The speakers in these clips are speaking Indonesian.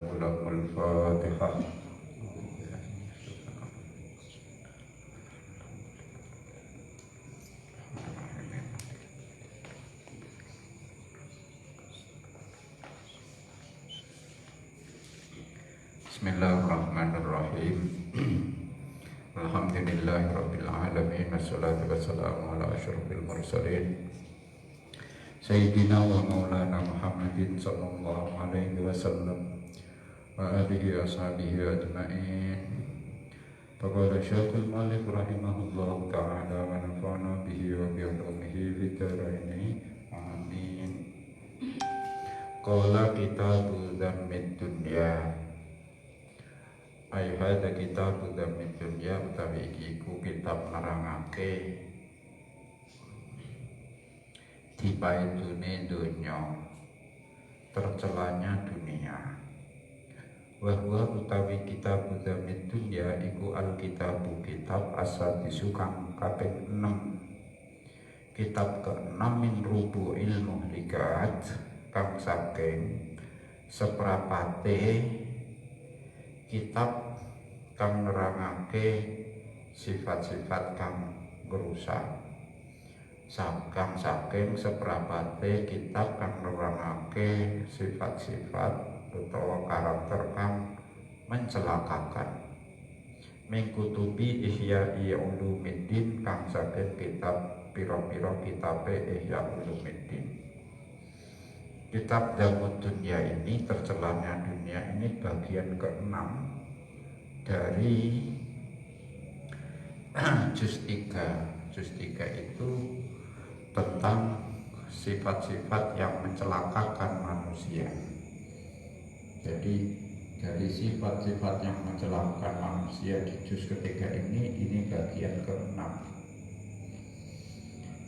Al-Fatihah. Bismillahirrahmanirrahim. Alhamdulillahirabbil alamin wassalatu wassalamu ala asyrofil mursalin Sayyidina wa maulana Muhammadin sallallahu alaihi wasallam wa alihi ashabihi ajma'in. Faqala Syekhul Malik rahimahullahu ta'ala wa nafa'na bihi wa bi ulumihi fid dharain. Amin. Qala kitabu dzammid dunya. Ayhada kitabu dzammid dunya utawi iki iku kitab nerangake dipaedune donya, tercelanya dunia. Wahwa utawi kitab dzammid dunya iku alkitabu kitab asadisu kang kaping 6, kitab ke-6 min rubu'il muhlikat kang saking seprapate kitab kang nerangake sifat-sifat kang ngrusak. Saking seprapate kitab kang nerangake sifat-sifat utawa karakter kang mencelakakan. Mengkutubi Ihya'i Ulumiddin kang saking kitab pira-pira kitabe Ihya Ulumiddin. Kitab Dzammud Dunya ini, tercelanya dunia ini, bagian ke-6 dari juz 3. Juz 3 itu tentang sifat-sifat yang mencelakakan manusia. Jadi dari sifat-sifat yang mencelakakan manusia di juz ketiga ini bagian ke-6.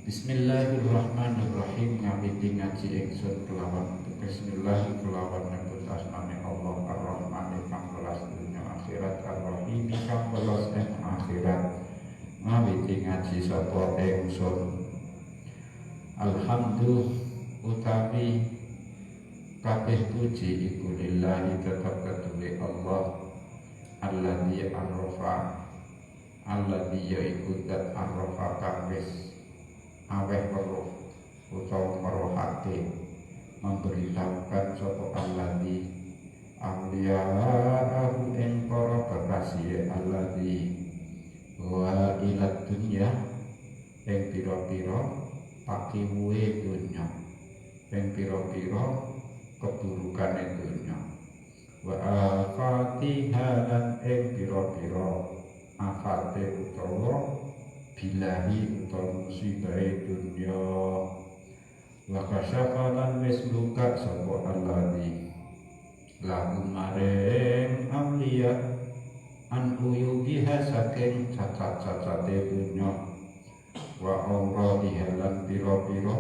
Bismillahirrahmanirrahim. Ngawiti ngaji ingsun kelawan bismillah kelawan nyebut asmane Allah Ar-Rahman kang welas dunya akhirat, Ar-Rahim kang welas ing akhirat. Ngawiti ngaji sapa ingsun alhamdulillah utawi kabeh puji iku lillahi tetep kedue Allah alladzi arrafa, alladzi yaiku dat arrafa kang wis aweh weruh utawa merohake, memberitahukan sapa alladzi awliya'ahu ing para kekasih alladzi wa ilat dunya ing pira-pira pakiwuhe dunya, ing pira-pira keburukane dunya, wa afatiha lan ing pira-pira afate utawa bilahi utawa musibahe dunya, wa kasyafa lan wis buka sapa alladzi lahum maring awliya an uyubiha saking cacat-cacate dunya, wa auratiha lan pira-pira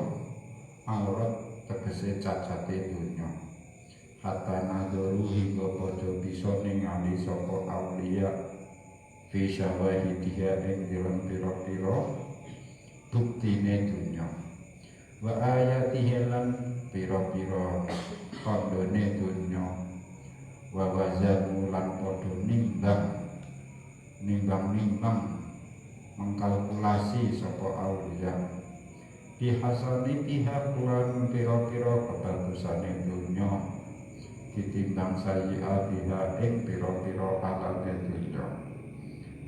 aurat tegese cacate dunya, hatta nadharu hingga padha bisa ningali sapa auliya fi syawahidiha ing dalem pira-pira buktine dunya, wa ayatiha lan pira-pira kandhane dunya, wa wazanu lan padha nimbang mengkalkulasi sapa auliya bihasani pihak lan pira-pira kebagusane dunya ditimbang sayyi'atiha ing pira-pira alane dunya.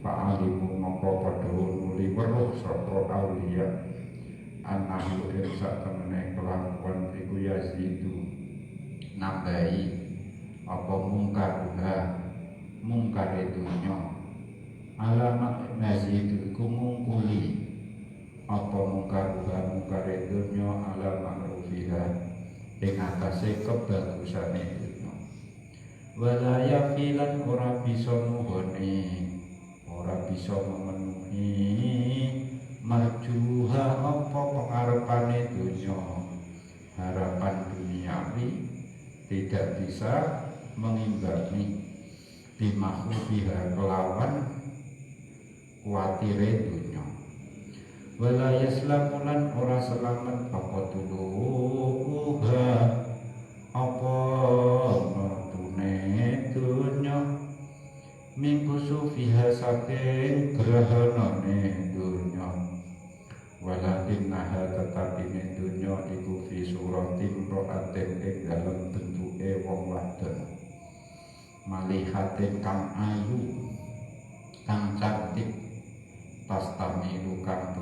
Fa'alimu mongko padha nuli weruh sapa auliya annahu ing satemene kelakuan iku yazidu nambahi apa mungkare dunya, alamat mazidu iku ngungkuli apa mungkare dunya ala ma'rufiha ing atase kebagusane dunya, wala yafilan ora bisa nuhoni, ora bisa memenuhi marjuha apa pengarepane dunya, harapan duniawi tidak bisa mengimbangi bimakhubiha kelawan kuatire dunya, wala yaslamulan ora selamat apa tuluha apa mertune kusufiha saking grahanane dunya walakin naha tetapine dunya iku fi suratin ro'atin ing dalem bentuke wong wadon malihatin kang ayu kang cantik pastamilu kang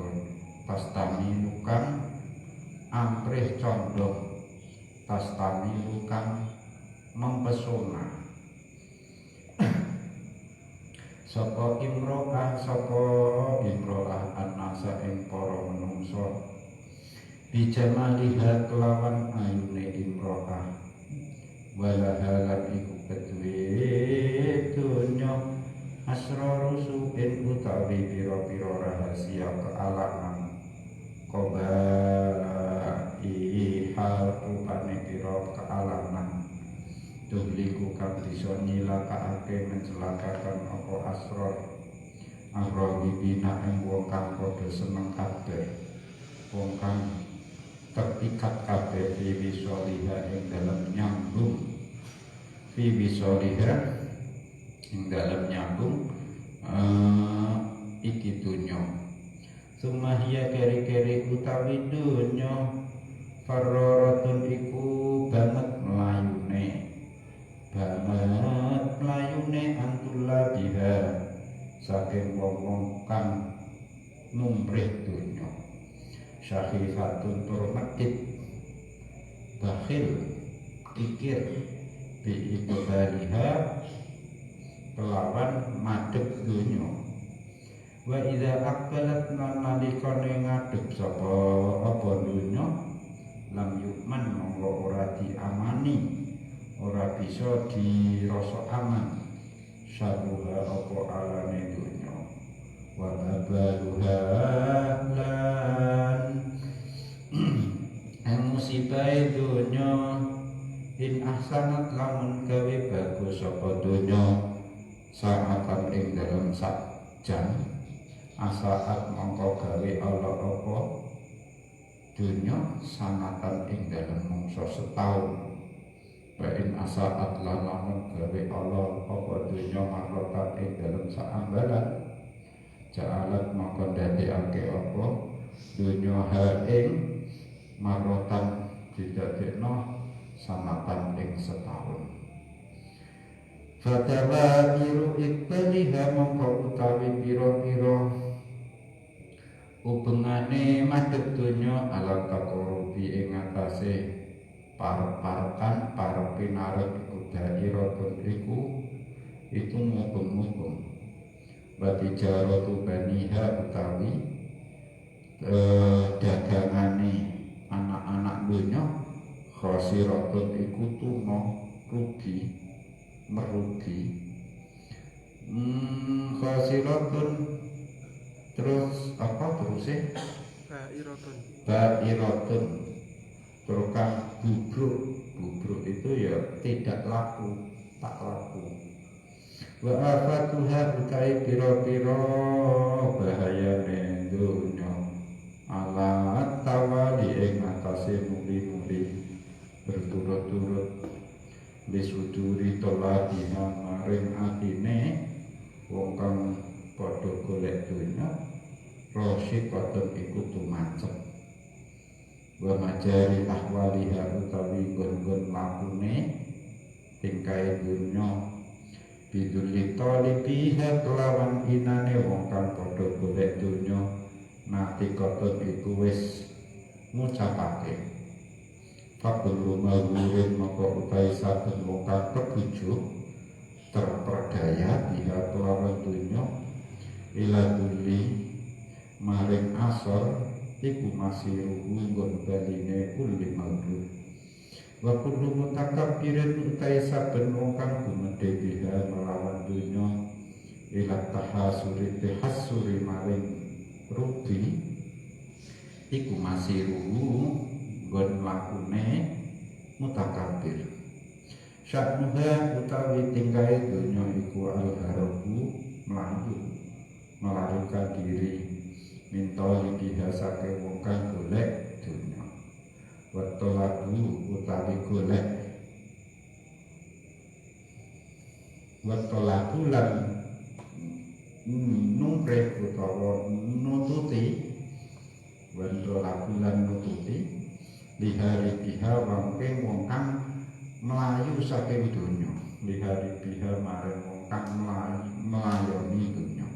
amprih condong pastamilu kang mempesona sapa imro'ah annasa ing para menungso bijamaliha kelawan ayune imro'ah walahalan iku kedue donya asrarusu ing utawi pira-pira rahasia kealaman hal rupane pira kealaman tubliku kang bisa nyilakaake mencelakakan apa asrar arwahibina ing wong kang padha seneng kabeh wong kang terikat kabeh fi bisoliha ing dalam nyambung fi bisoliha ing dalam nyambung iki dunya sumahya keri-keri utawi dunya farroratun iku banget melayune antullah biha saking wong-wong kang numrih dunya syahifatun tur medhit bakhil pikir bi ibadiha kelawan madhep dunya wa idza aqbalat nalikane ngadhep sapa apa dunya lam yukman monggo ora diamani ora bisa dirasa aman sabuha apa alane dunya wa babaluha lan musibah dunya in ahsanat lamun gawe bagus apa dunya saatan ing dalam sak jam asaat mongko gawe Allah apa dunya sanatan ing dalam mangsa setahun Bain asaat lamun gawe Allah apa dunya marrotan ing dalam saambalan ja'alat mongko dadekake apa dunya ha ing marrotan didadekno sanatan ing setahun fatawabiru iktaliha mongko utawi pira-pira hubungane madhep dunya ala takorubi ing atase parek-parekan parek pinarep iku da'iratun iku itu mubeng-mubeng berarti jaratu baniha utawi dagangane anak-anak dunya khosiratun iku tuna rugi merugi khosiratun terus apa terusnya ba'iratun tukang bubruk itu ya tidak laku tak laku wa afatuha utai piro-piro bahayane dunya ala tawali ing atase muli-muli berturut-turut disuduri toladiha maring atine wong kang padha golek dunya rosik padha iku tumancep wa majari ahwaliha utawi gon-gon lakune tingkai dunya biduli talibiha kelawan inane wong kang padha golek dunya nati koton iku wis ngucapake fakul magurin maka utai saben wong kang kebujuk terperdaya biha kelawan dunya ila duli maring asor iku masih nggon baline kulli magrur wa kullu mutakabbirin utai saben wong kang gumedhe biha melawan dunya ila tahasuri tahassuri maring rugi iku masih nggon lakune mutakabbir sya'nuha utawi tingkai dunya iku al-harabu melayu melarikan diri mintoli bihasake wong kang golek dunya watolabu utawi golek watolabu lan numpreh utawa nututi wanda labulan nututi lihari biha wangke wong kang melayu saking donya lihari biha marang wong kang melayani donya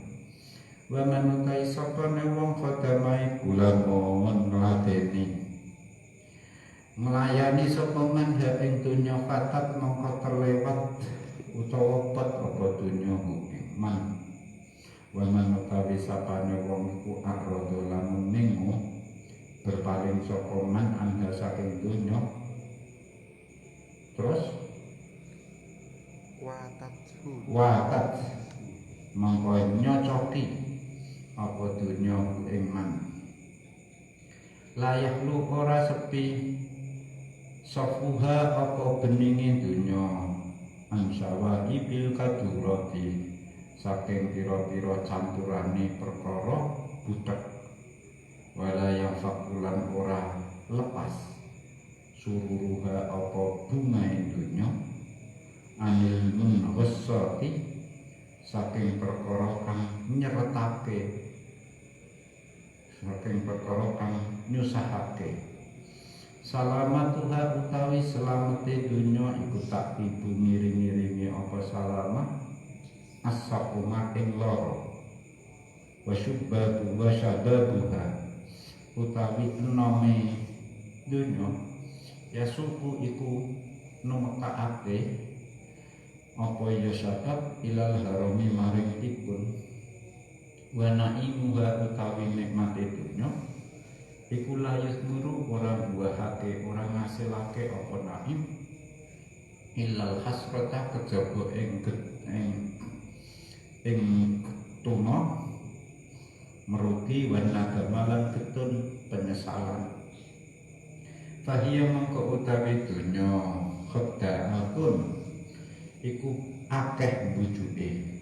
wa manutai sapane wong khadamai kula mon ngladeni melayani sapa man ha ing donya fatat mongko terlewat utawa pet apa donya man wa manutai sapane wong iku arodo lamun ningu berpaling sapa man anda saking donya terus watat mongko nyocoki apa donya ing man layak lu ora sepi safuha apa beninge donya ansawa ibil kadurati saking pira-pira campurane perkara butek wala yang fakulan ora lepas sururuha apa bunga dunya anil munghasati saking perkara kang nyeretake saking perkara kang nyusahake salamatuha utawi selamete dunya iku tak ibu ngiring-iringi apa salamat as-saquma ing lara wa syubbabu wa syababuha utawi enome dunya ya suku iku numekaake apa ya syabab ilal harami maring ikun wa naimuha utawi nikmate dunya iku layus guru ora buahake ora ngasilake apa naim ilal hasrata kejaba ing tuna merugi warna gamalan ketun penyesalan fahiyya mongko utawi dunya khoda'atun iku akeh wujude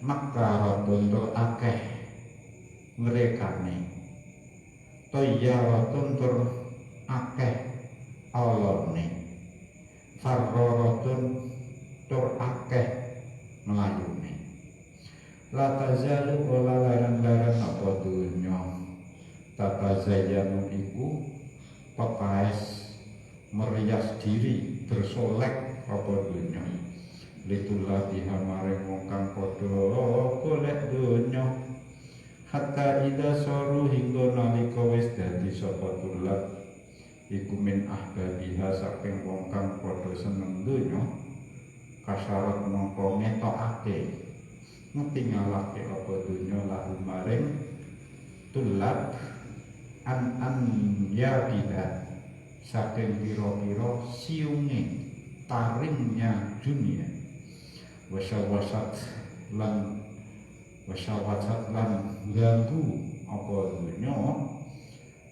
makaratun tur akeh ngrekane toyaratun tur akeh alone farraratun tur akeh melayune la tazalu ola larang-larang apa dunya tatazayanu iku pepaes merias diri bersolek apa dunya litulah dihamare wong kang padha golek dunya hatta ida soru hingga nalika wis dadi sapa tulak iku min ahbabiha saking wong kang padha seneng dunya kasyarat mongko ngetokake ngetingalake apa dunya lahu maring tulab an ya bida saking pira-pira siunge taringnya dunia wasawasat lan ganggu apa dunya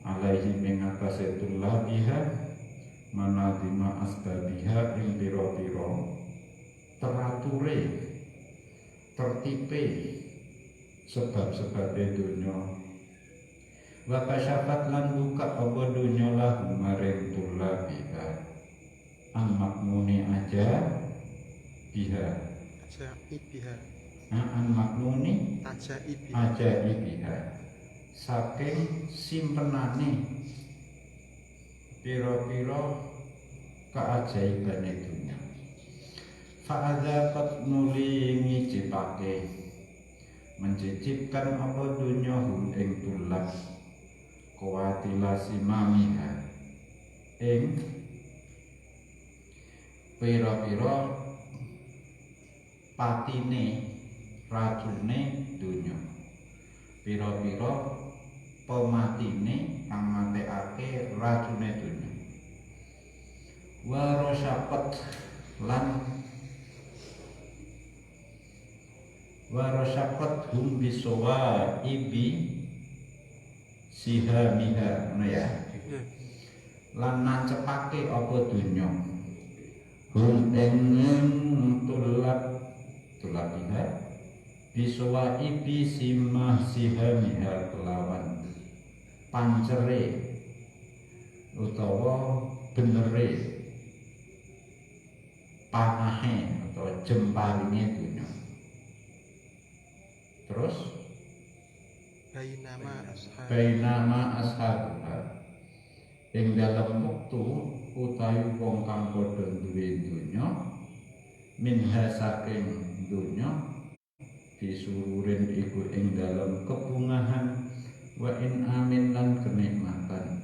alaihi mengatasi tulabiha manadima asbabiha ing pira-pira terature tertipe sebab-sebab dunya wa kasyafat lan buka apa dunya lahu maring tulabiha an maknuni aja biha an maknuni aja biha saking simpenane pira-pira keajaibane dunya fa'adzabat nuli ngicipake mencicipkan apa dunya hum ing tulak kuwatila simamiha ing pira-pira patine racune dunya pira-pira pematine kang matekake racune dunya wa rasyaqat lan warasyakat hum bisowa ibi sihamiha ya lan nancepake apa dunya hum ing tulak bisowa ibi sihamiha kelawan pancere utawa benere panahe atau jemparinge dunya terus bainama ashabuha ing dalem wektu utawi wong kang padha duwe donya minha saking donya disururin iku ing dalem kebungahan wa in amin lan kenikmatan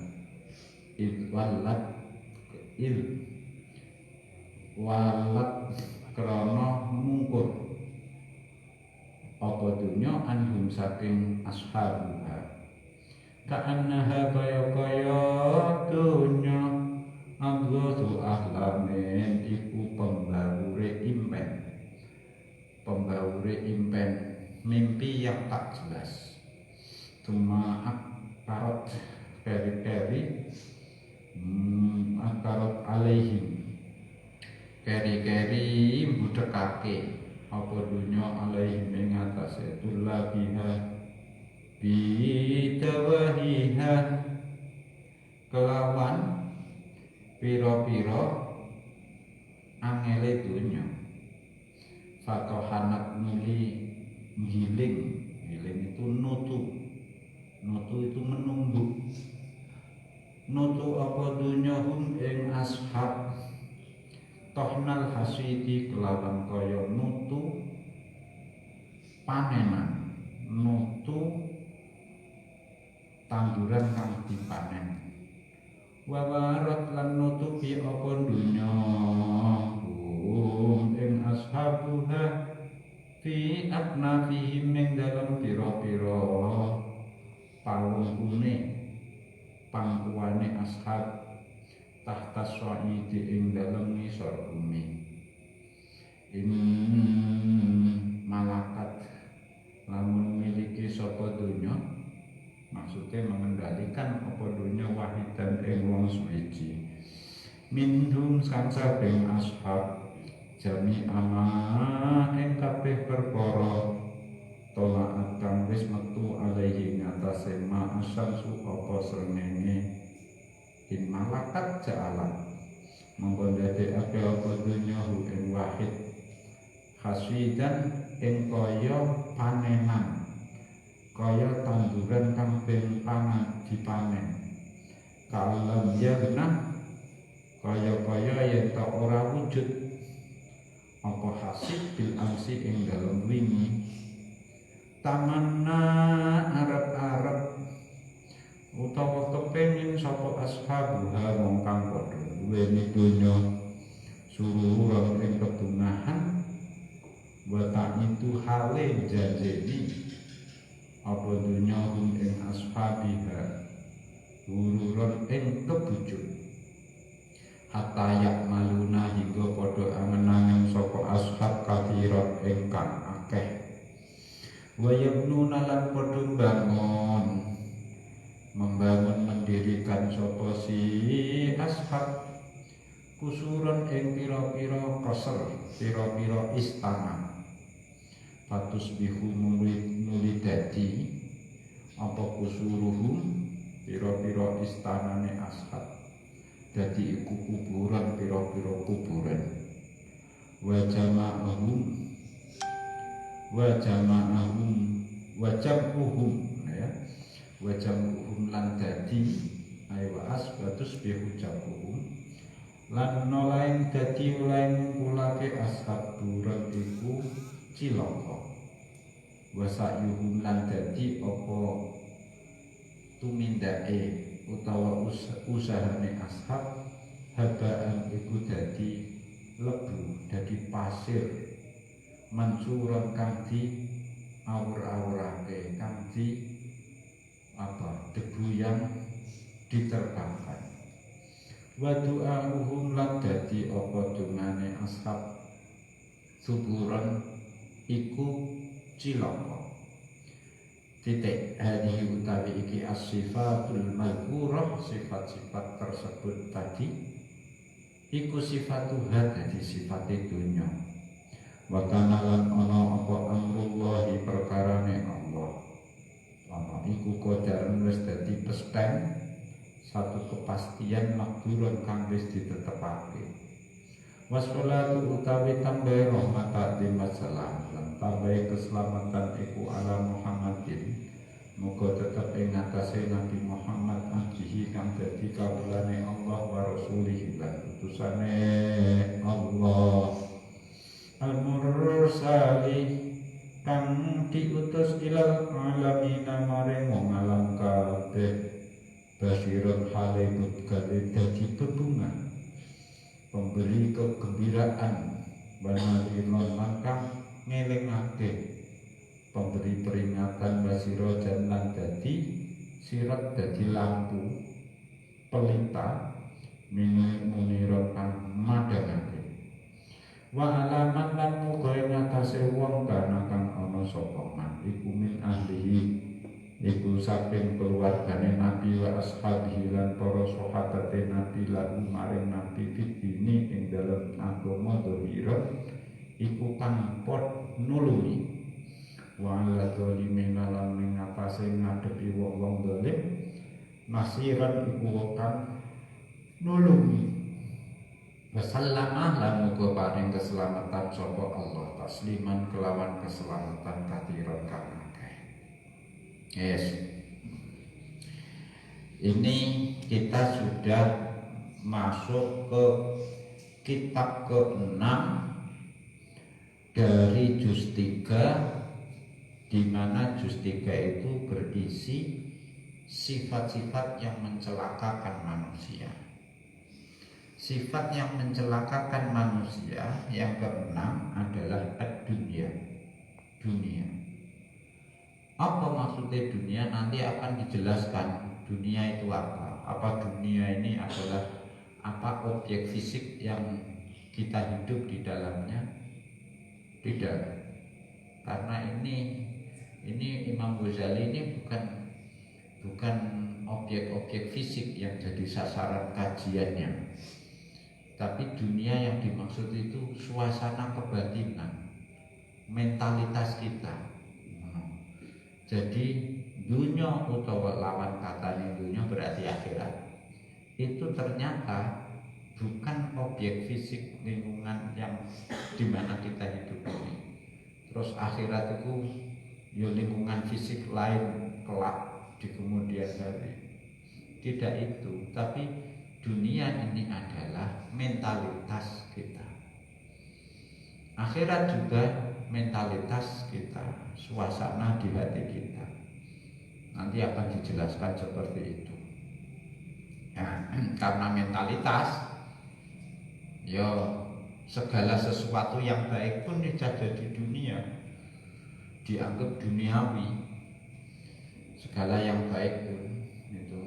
walat krana mungkur apa dunya anhum saking ashabuha ka'annaha kaya dunya abghadu ahlamin iku pembawure impen mimpi yang tak jelas cuma akarat peri-peri akarat alaihim keri-keri mbudekake apa dunya alaihim ing atase tulabiha bidawahiha kelawan piro-piro angele dunya fatohanat nuli giling itu nutu itu menunggu nutu apa dunya hum ing ashab tohnal hasidi kelawan kaya nutu panenan nutu tanduran kang dipanen wawarat lan nutupi apa dunya ing ashabuha fi aknafihim ing dalam pira-pira pangkuane ashab tahta sa'idi ing dalam ngisor bumi malakat lamun miliki sapa dunya maksudnya mengendalikan apa dunya wahidan ing wong suwiji minhum sang saking ashab jami ama ing kabeh perkara tolaat kang wis metu alaihi ngatasé ma asamsu apa srengenge in malakat ja'alan mongko ndadekake apa dunya hu ing wahid khaswidan ing kaya panenan kaya tanduran kang ben dipanen kalam yarna kaya yen ta ora wujud apa hasil bil amsi ing dalem wingi tamanna arep-arep utawa kepengin sapa ashabuha wong kang padha duweni donya suruh ing kebungahan wa itu hale janjeni apa dunya hum ing ashabiha hururon ing kebujuk hatta yak maluna hingga padha angen-angen saka ashab kathirat ingkang akeh wa yabnuna lan padha membangun mendirikan sapa si ashab kusuran ing pira-pira kasar pira-pira istana fatus bihu nuli dadi apa kusuruhum pira-pira istanane ashab dadi iku kuburan pira-pira kuburan wa jam'uhum lan dadi aywa asbatus bihu jam'uhum lan nolain dadi ulain kulake ashab buran iku cilaka wasayuhum lan dadi apa tumindake utawa usahane ashab habaan iku dadi lebu dadi pasir mansuran kang di awur-awurake kang di debu yang diterbangkan wa du'a'uhum lan dadi apa dungane ashab suburan iku cilaka titik hadhi utawi iki as-sifatul mazkurah sifat-sifat tersebut tadi iku sifatuha dadi sifate dunya wa kana lan ana apa amrullahi perkarane Allah ana iku kodaran wis dadi pesten satu kepastian makduron kang wis ditetepake wassalatu utawi tambahe rahmat di masalah lan tambahe utahe keselamatan iku ala Muhammadin muga tetep ing atase Nabi Muhammad ajihi kang dadi kawulane Allah wa rasulih lan utusane Allah al-mursali kang diutus ilal alamin maring wong alam kabeh basirun halibut kali dadi bebungan pemberi kegembiraan banadilon mangkang ngelingake pemberi peringatan basiro lan dadi sirat dadi lampu pelita muniron kang madhangake wa alaman lan muga ing atase wong kana kang ana sapa man iku min ahlihi iku saking keluargane Nabi wa ashabihi lan para sahabate Nabi lan maring Nabi fitini ing dalem agama dhahira iku kang pot nulungi wa ala dzalimin lan ing atase ngadepi wong-wong zalim nasiran iku kang nulungi wasallamah lan muga paring keselamatan sapa Allah tasliman kelawan keselamatan katiran kang akeh. Yes. Ini kita sudah masuk ke kitab ke-6 dari juz 3, di mana juz 3 itu berisi sifat-sifat yang mencelakakan manusia. Sifat yang mencelakakan manusia yang ke-6 adalah ad-dunya, dunia. Apa maksudnya dunia? Nanti akan dijelaskan dunia itu apa. Apa dunia ini adalah apa objek fisik yang kita hidup di dalamnya? Tidak. Karena ini Imam Ghazali ini bukan objek-objek fisik yang jadi sasaran kajiannya. Tapi dunia yang dimaksud itu suasana kebatinan, mentalitas kita. Jadi dunia utawa lawan katanya dunia berarti akhirat. Itu ternyata bukan objek fisik lingkungan yang dimana kita hidup ini. Terus akhirat itu ya lingkungan fisik lain kelak di kemudian hari. Tidak itu, tapi dunia ini adalah mentalitas kita. Akhirat juga mentalitas kita, suasana di hati kita. Nanti akan dijelaskan seperti itu. Ya, karena mentalitas, ya segala sesuatu yang baik pun bisa jadi dunia, dianggap duniawi. Segala yang baik pun itu,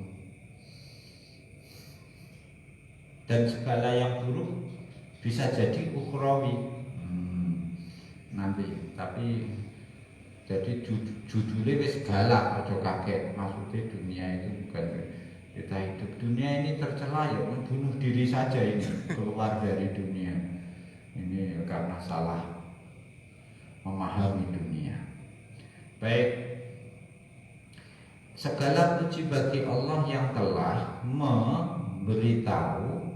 dan segala yang buruk bisa jadi ukhrawi. Nanti, tapi jadi judulnya wis galak, aja kaget. Maksudnya dunia itu bukan kita hidup. Dunia ini tercela ya membunuh diri saja ini, keluar dari dunia. Ini karena salah memahami dunia. Baik, segala puji bagi Allah yang telah memberitahu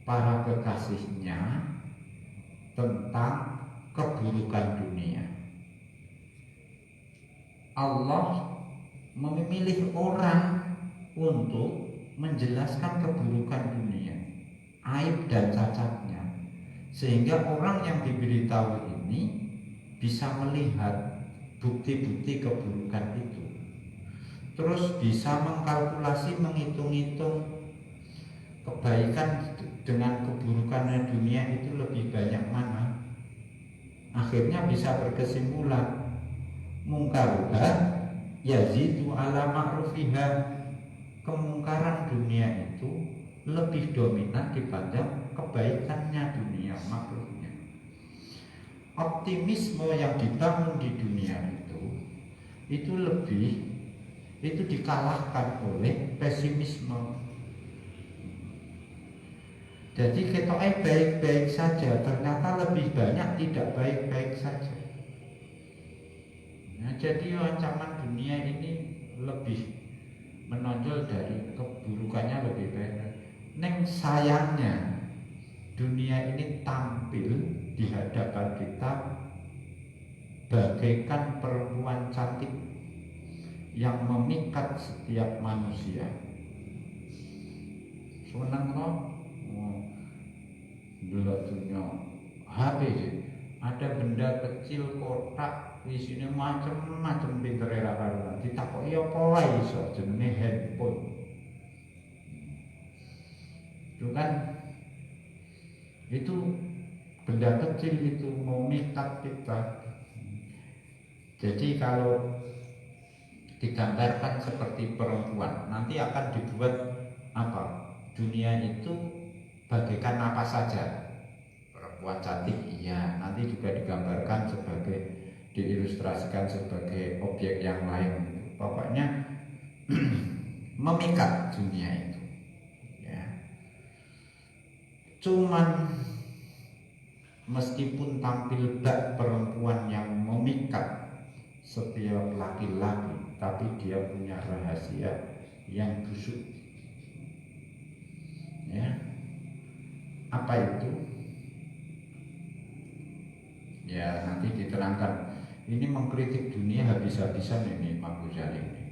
para kekasihnya tentang keburukan dunia. Allah memilih orang untuk menjelaskan keburukan dunia, aib dan cacatnya, sehingga orang yang diberitahu ini bisa melihat bukti-bukti keburukan itu, terus bisa mengkalkulasi, menghitung-hitung kebaikan dengan keburukan dunia itu lebih banyak mana. Akhirnya bisa berkesimpulan mungkaruha yazidu ala ma'rufiha, kemungkaran dunia itu lebih dominan dibanding kebaikannya dunia, makhluknya. Optimisme yang dibangun di dunia itu dikalahkan oleh pesimisme. Jadi ketoknya baik-baik saja, ternyata lebih banyak tidak baik-baik saja. Nah, jadi ancaman dunia ini lebih menonjol dari keburukannya lebih baik. Neng sayangnya dunia ini tampil di hadapan kita bagaikan perempuan cantik yang memikat setiap manusia. Senang kok belatunya HP sih. Ada benda kecil kotak isinya macam-macam pinter era karuan. Ditakoki apa wae iso jenenge handphone. Itu kan itu benda kecil itu memikat kita. Jadi kalau digambarkan seperti perempuan, nanti akan dibuat apa? Dunia itu bagaikan apa saja. Perempuan cantik, iya. Nanti juga digambarkan sebagai, diilustrasikan sebagai objek yang lain. Pokoknya memikat dunia itu. Ya. Cuman meskipun tampil bak perempuan yang memikat setiap laki-laki, tapi dia punya rahasia yang busuk. Ya, apa itu? Ya, nanti diterangkan. Ini mengkritik dunia habis-habisan ini Imam Ghazali ini.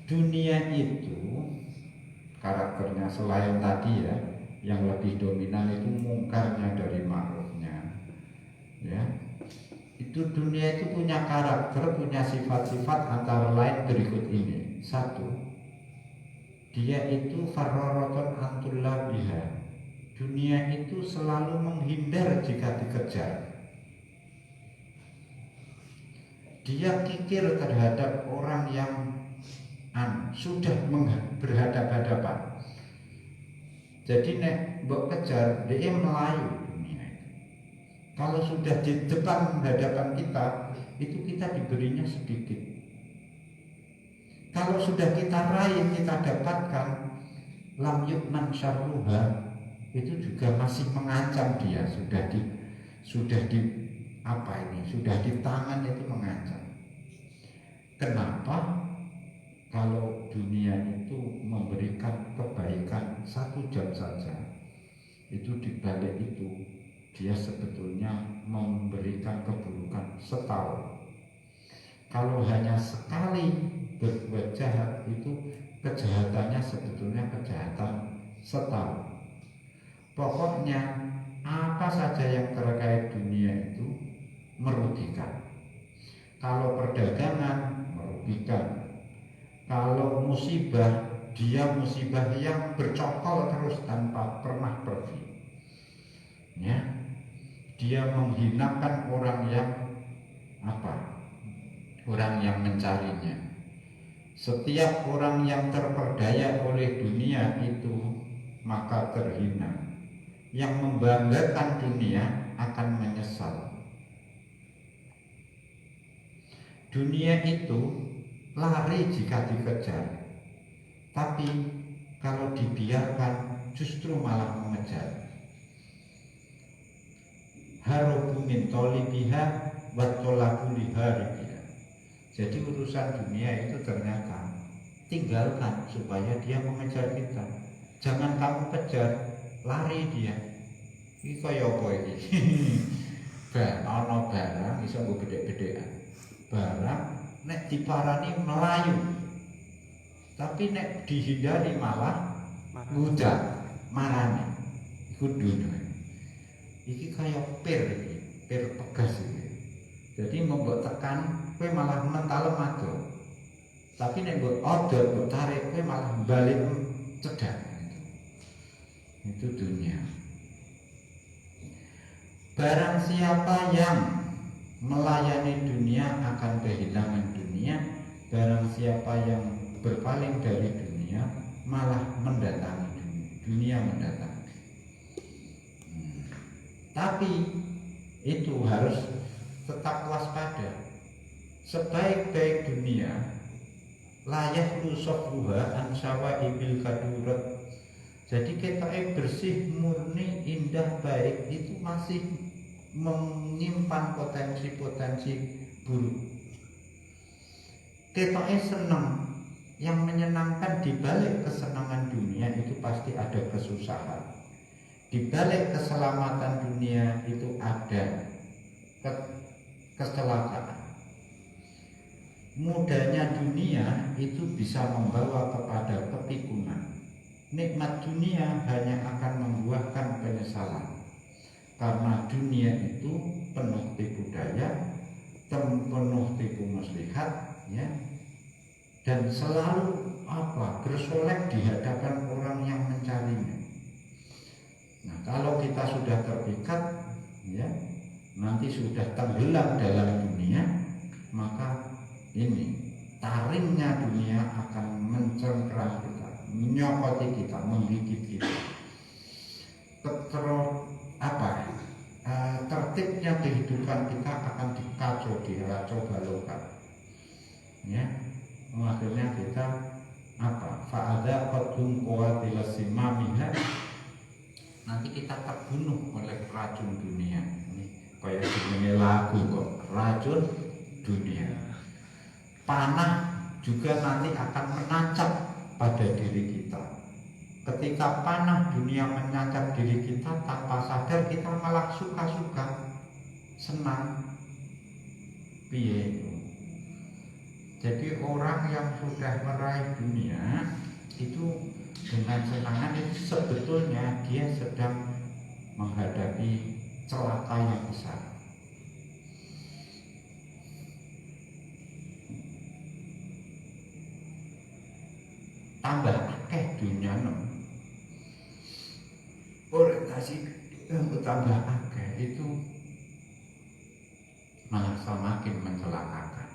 Dunia itu karakternya selain tadi ya, yang lebih dominan itu mungkarnya dari ma'rufnya. Ya, itu dunia itu punya karakter, punya sifat-sifat antara lain berikut ini. Satu, dia itu farroton antullah biha. Dunia itu selalu menghindar jika dikejar. Dia kikir terhadap orang yang sudah berhadapan-hadapan. Jadi nek mbok kejar, dia melayu dunia itu. Kalau sudah di depan hadapan kita, itu kita diberinya sedikit. Kalau sudah kita raih, kita dapatkan, lam yukman syarruha, itu juga masih mengancam dia. Sudah di tangan itu mengancam. Kenapa? Kalau dunia itu memberikan kebaikan 1 jam saja, itu dibalik itu dia sebetulnya memberikan keburukan setahun. Kalau hanya sekali berbuat jahat, itu kejahatannya sebetulnya kejahatan setahun. Pokoknya apa saja yang terkait dunia itu merugikan. Kalau perdagangan merugikan. Kalau musibah, dia musibah yang bercokol terus tanpa pernah pergi. Ya, dia menghinakan orang yang orang yang mencarinya. Setiap orang yang terperdaya oleh dunia itu maka terhina. Yang membanggakan dunia akan menyesal. Dunia itu lari jika dikejar, tapi kalau dibiarkan justru malah mengejar. Harubu min tolibiha wa tolabu liharibiha. Jadi urusan dunia itu ternyata tinggalkan supaya dia mengejar kita. Jangan kamu kejar, lari dia. Iki kaya apa iki? Ana barang iso nggo gede-gedean. Barang nek diparani melayu. Tapi nek dihindari malah ngudak, marani. Iku dunia. Iki kaya pir iki, pir pegas iki. Jadi mbok tekan kowe malah mentalem ado. Tapi nek mbok odot, mbok tarik kowe malah balik cedak. Itu dunia. Barang siapa yang melayani dunia akan kehilangan dunia. Barang siapa yang berpaling dari dunia malah mendatangi dunia mendatangi. Tapi itu harus tetap waspada. Sebaik-baik dunia layak lusofruha ansawa ibil kadurat. Jadi ketoknya bersih, murni, indah, baik itu masih menyimpan potensi-potensi buruk. Ketoknya senang, yang menyenangkan di balik kesenangan dunia itu pasti ada kesusahan. Di balik keselamatan dunia itu ada kecelakaan. Mudahnya dunia itu bisa membawa kepada kepikunan. Nikmat dunia hanya akan membuahkan penyesalan, karena dunia itu penuh tipu daya, penuh tipu muslihat, ya, dan selalu bersolek di hadapan orang yang mencarinya. Nah, kalau kita sudah terpikat, ya, nanti sudah tenggelam dalam dunia, maka ini taringnya dunia akan mencengkeram kita, menyokoti kita, menggigit kita. Tertibnya kehidupan kita akan dikacau, diracau balokkan, ya. Akhirnya kita fa'adha qadhum quwatila simamiha, nanti kita terbunuh oleh racun dunia. Ini kayak jenenge lagu kok, racun dunia. Panah juga nanti akan menancap pada diri kita. Ketika panah dunia menancap diri kita, tanpa sadar kita malah suka-suka, senang. Piye? Jadi orang yang sudah meraih dunia itu dengan senangan, itu sebetulnya dia sedang menghadapi celaka yang besar. Tambah akeh dunia orientasi yang tambah akeh itu malah semakin mencelakakan.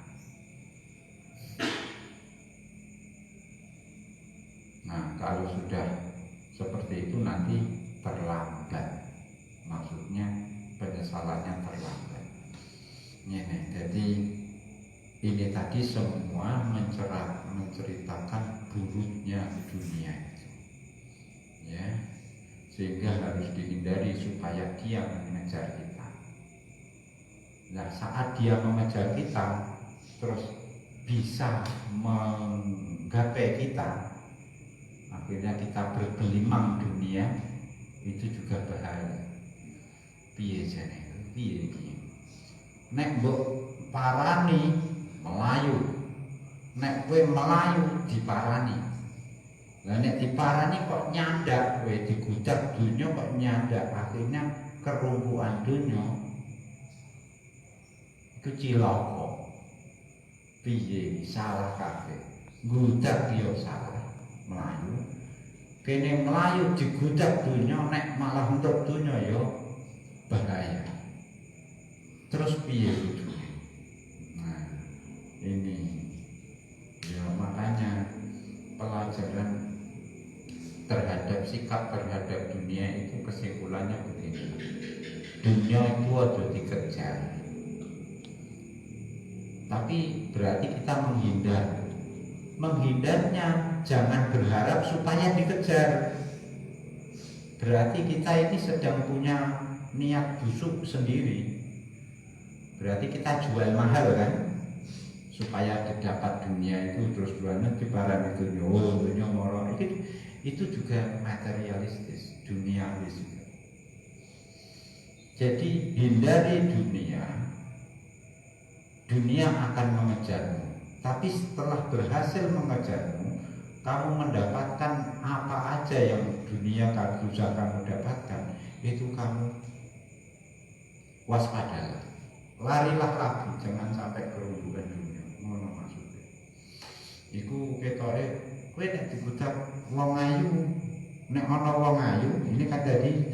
Nah, kalau sudah seperti itu nanti terlambat, maksudnya penyesalannya terlambat. Jadi ini tadi semua menceritakan buruknya dunia itu, ya, sehingga harus dihindari supaya dia mengejar kita. Nah, saat dia mengejar kita terus bisa menggapai kita, akhirnya kita bergelimang dunia, itu juga bahaya. Piye jane? Piye iki? Nek mbok parani melayu, nek kowe melayu diparani. Lah nek diparani kok nyandak, kowe digudak dunya kok nyandak, akhirnya kerumpuan dunya. Iku cilaka. Piye salah kabeh. Gudak yo salah. Melayu, kene melayu digudak dunia, nek malah untuk dunia yo bahaya. Terus piye itu? Nah, ini ya, makanya pelajaran terhadap sikap terhadap dunia itu kesimpulannya begini: dunia itu ada dikejar, tapi berarti kita menghindar. Menghindarnya jangan berharap supaya dikejar. Berarti kita ini sedang punya niat busuk sendiri. Berarti kita jual mahal kan, supaya dapat dunia itu, terus jualnya di barang itu, dunia moro. Itu juga materialistis, dunialis. Jadi hindari dunia, dunia akan mengejarmu. Tapi setelah berhasil mengejarmu, kamu mendapatkan apa aja yang dunia bisa kamu dapatkan, itu kamu waspadalah, larilah lagi, jangan sampai kerumbulan dunia. Ngono maksudnya. Iku ketoke kowe nek digudak wong ayu, nek ana wong ayu, ini kan tadi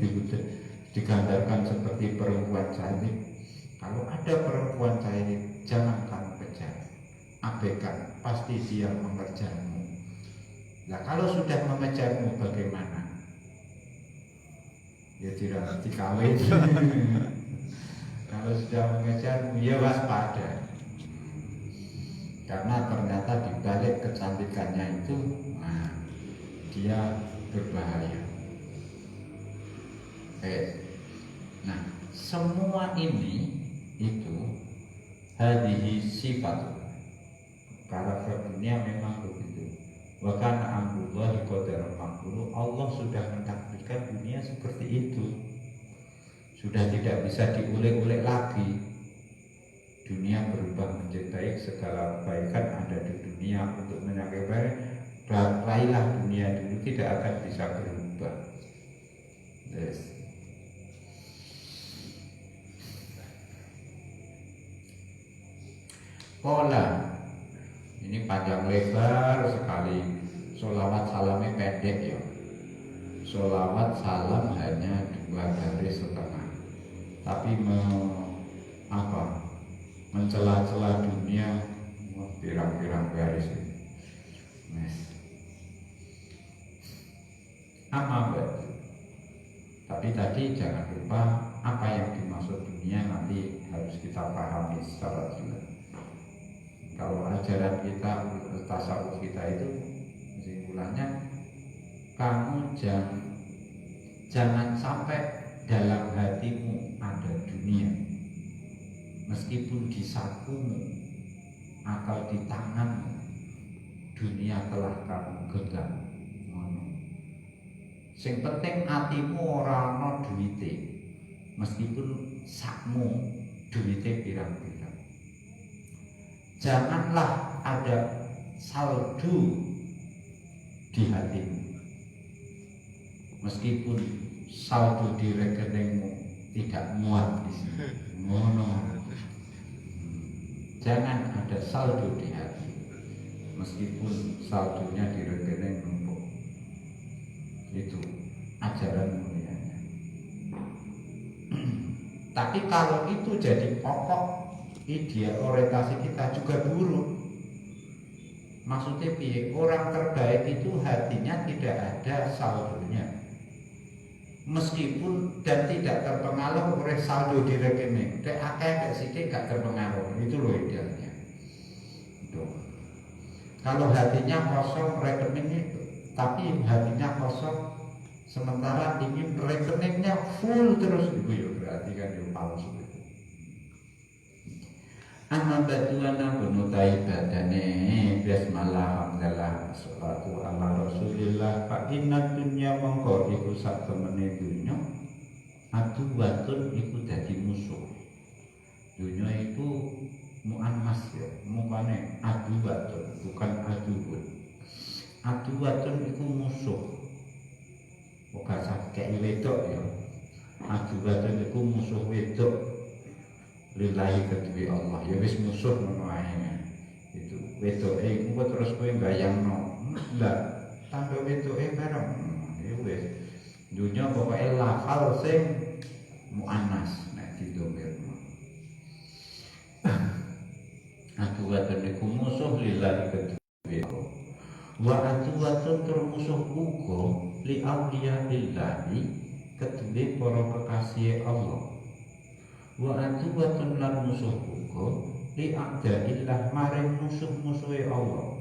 digambarkan seperti perempuan cantik. Kalau ada perempuan cantik, jangan kamu kejar. Abaikan, pasti dia mengejarmu. Nah, kalau sudah mengejarmu bagaimana? Ya tidak dikawin. Kalau sudah mengejarmu, ya waspada. Karena ternyata di balik kecantikannya itu, dia berbahaya. Nah, semua ini itu hadhihi sifat. Karakter dunia memang begitu. Wa kana amrullahi qadaran maqdura. Allah sudah mentakdirkan dunia seperti itu. Sudah tidak bisa diulik-ulik lagi. dunia berubah menjadi baik, segala kebaikan ada di dunia untuk mencapai baik. Dan raihlah dunia dulu, tidak akan bisa berubah. Yes. Pola ini panjang lebar sekali. Sholawat salamnya pendek ya. Sholawat salam hanya 2 garis setengah. Tapi mencela-cela dunia pirang-pirang garis. Yes. Tapi tadi jangan lupa apa yang dimaksud dunia nanti harus kita pahami secara jelas. Kalau ajaran kita, tasawuf kita itu kesimpulannya, kamu jangan sampai dalam hatimu ada dunia, meskipun di sakumu atau di tanganmu dunia telah kamu genggam. Sing penting hatimu ora ana duwite, meskipun sakmu duwite pirang-pirang. Janganlah ada saldo di hatimu, meskipun saldo di rekeningmu tidak muat di sini. Jangan ada saldo di hati, meskipun saldonya di rekening numpuk. Itu ajaran mulianya. Tapi kalau itu jadi pokok ideal orientasi kita juga buruk. Maksudnya piye? Orang terbaik itu hatinya tidak ada saldonya, meskipun dan tidak terpengaruh oleh saldo di rekening. Kayak sidik gak terpengaruh. Itu loh idealnya. Tuh. Kalau hatinya kosong rekeningnya, tapi hatinya kosong, sementara ingin rekeningnya full terus, itu ya berarti kan ya palsu. Amma batuana bunutai badane bismillah hamdalah salatu ala rasulillah fa inna dunya mongko iku sak temene dunya atu watun iku dadi musuh. Dunya itu muannas ya, mukane adu watun bukan aduun. Adu watun iku musuh. Bukan sakit wedok ya. Adu watun iku musuh wedok. Lillahi kedua Allah, ya wis musuh ngono ae. Itu wedoke engko terus kowe bayangno. Lah, tambah wedoke bareng. Ya wis. Dunya pokoke lafal sing muannas nek didomirno. Atuwatun iku musuh lillahi kedua Allah. Wa atuwatun termusuh uga li auliya illahi kedua para kekasih Allah. Wa atuwatun lan musuh uga li a'daillah maring musuh-musuhe Allah.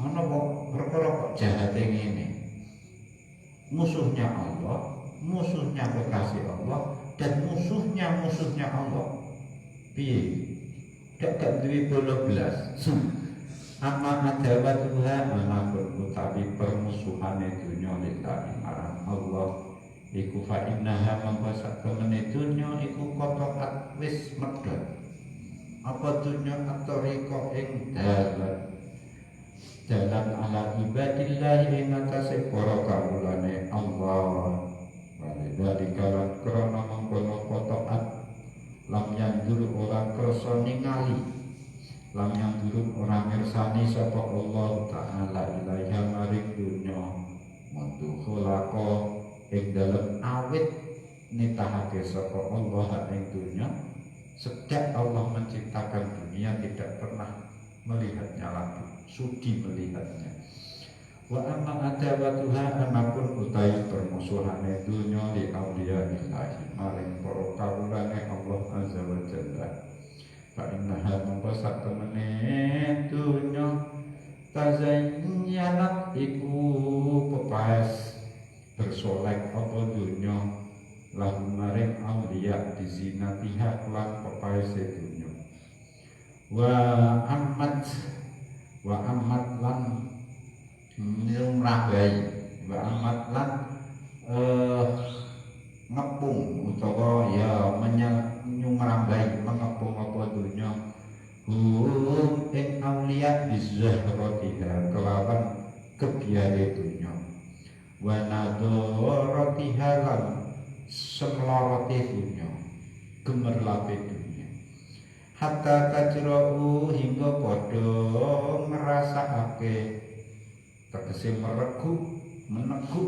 Ana kok perkara kok jahate ngene. Musuhnya Allah, musuhnya kekasih Allah, dan musuhnya Allah. Piye? Gak duwe bola belas. Amma adawatuha anakun utawi permusuhane dunya lillahi marang Allah. Iku fa innaha mangkosak temene dunya iku kotokat wis medhot. Apa dunya atoriko ing dalan ala ibadillah ing atase para kawulane Allah. Walidari kalan krana mangkono kotokat lam yandur ora kersa ningali, lam yandur ora mirsani sapa Allah taala ilaiha maring dunya mundu khulaqa ing dalem awit nitahake sapa Allah ing dunya. Sejak Allah menciptakan dunia tidak pernah melihatnya lagi, sudi melihatnya. Wa amma adawatuha anapun utai permusuhane dunya di auliya ilahi maring para kawulane Allah azza wa jalla. Fa innaha mengkosak temene dunya tazayyanat iku pepaes bersolek apa dunya lagu maring auliya di zinatiha lan pepaese dunya. Wa amat lan nyumrabai, wa amat lan ngepung utawa ya menyumrabai mengepung dunya wa nadharatiha lan semlorote dunya gemerlape dunya hatta tajra'u hingga padha ngrasakake tegese menegu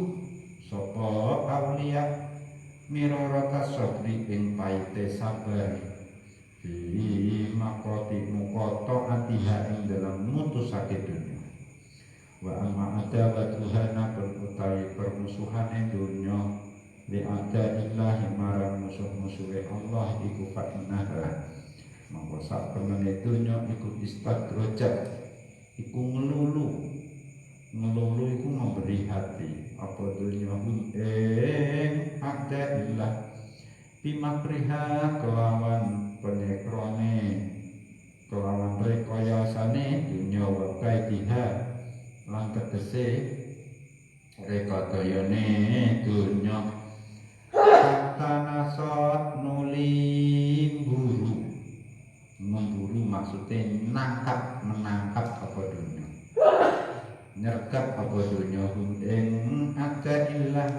sapa auliya mirorata sabri ing paite sabar di makoti mukoto atiha ing dalam mutusake dunya wa amma ada Tuhana utawi permusuhane dunya li ada illahi marang musuh-musuhe Allah iku fatnah mongko sak temene dunya iku istadrojat iku ngelulu iku memberi hati apa dunya ing ada illah bimakriha kelawan penyekrone kelawan rekayasane dunya wa kaidiha lan tegese rekadayane dunya tanasat nuli memburu maksudnya menangkap apa dunya nyergap apa dunya ing ada illah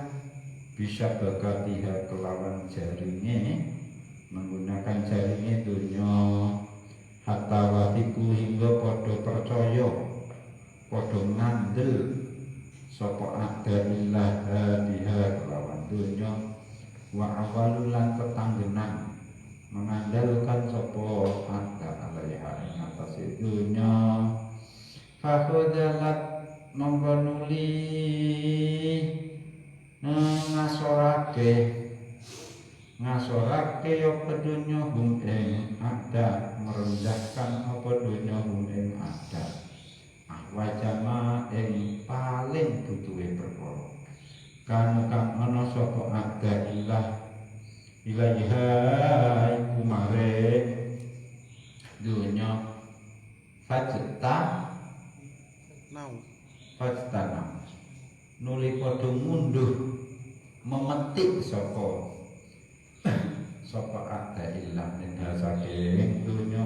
bisa bakatiha kelawan jaringe menggunakan jaringe dunya hatta watiku hingga padha percaya padha ngandel sapa ada illah hadiha kelawan dunya wa awalulan tetanggenan mengandalkan sapa ada alaiha ing atase dunya fakhodalat monggonuli ngasorake ya dunya hum ing ada merendahkan apa dunya hum ing ada wajama ing paling butuhe perkara kan kang ana sapa ada ilah ilaiha iku mare dunya fajtana nuli padha munduh memetik sapa ada ilah ing saking dunya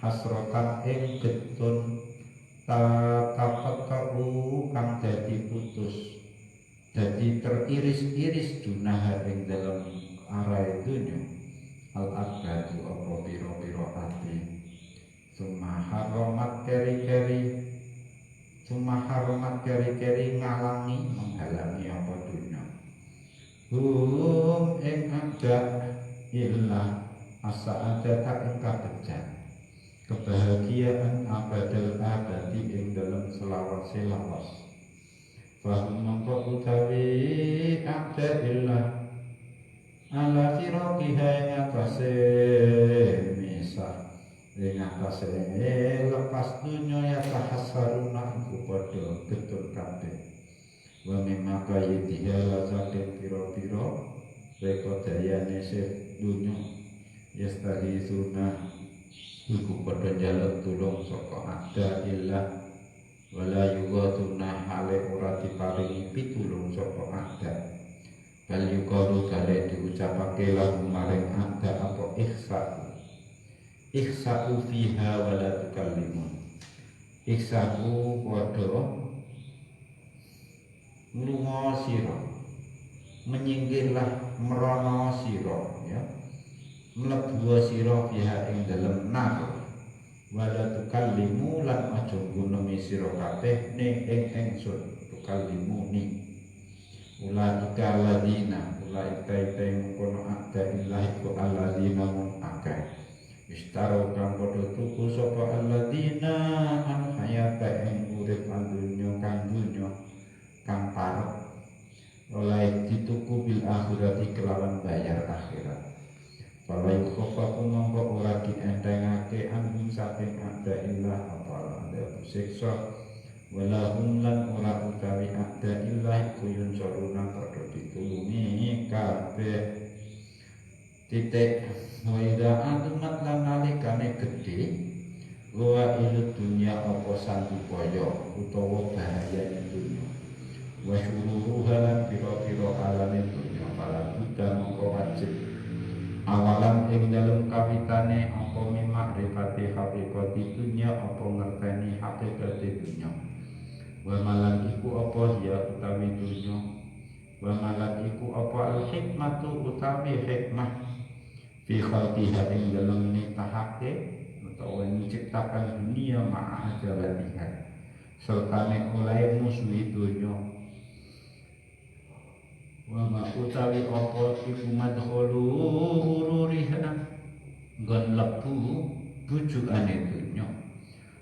hasratan ing getun tatapakau kang dadi putus dadi teriris-iris dunaha ing dalam arai dunya al-abadu apa pira-pira ati cuma haromat keri-keri ngalangi menghalangi apa dunya hum ing ada illah asa ada tak ing kabecah kebahagiaan abadal abadi ing dalam selawas fahum mongko utawi ada illah ala sirakiha ing atase misah ing atase lepas dunya ya tahasaruna iku padha getun kabeh wa mimma kayitiha la saking pira-pira rekodayane se dunya yastahisuna iku padha njaluk tulung saka ada illah wala yugatuna hale ora diparingi pitulung saka ada bal yuqalu kale diucapake lahu maring ada apa ihsa'u fiha wala tukallimun ihsa'u padha nglunga sira menyingkirlah merono sira ya mlebu sira fiha ing dalem nar wala tukallimu lan aja gunemi sira kabeh ning ing ingsun tukallimuni ulaika ladina ulaika mengkono ada ilahi ku aladina mung akeh istaro kang padha tuku sapa aladina an hayata ing urip dunya kang parek oleh dituku bil akhirati kelawan bayar akhirat Fala yukhofaku mongko ora dientengake anhum saking ada ilah apa ada siksa walahum lan ora utawi ada ilah kuyun soruna padha ditulungi kabeh titik wa idza adumat lan nalikane gedhe wa ilu dunya apa sandupaya utawa bahaya dunya wa syururuha lan pira-pira alane dunya fala buddha mongko wajib awalan ing dalem kawitane apa mimak rifati hakikati dunya apa ngerteni hakikati dunya wa malan iku apa ya utawi dunya, wa malan iku apa al hikmatu utawi hikmah fi khalqiha ing dalem nitahake utawa menciptakan dunia ma'a ajalatiha sertane oleh musuhi dunya, wa ma utawi apa iku madkhulu hururiha nggon lebu bujukane dunya,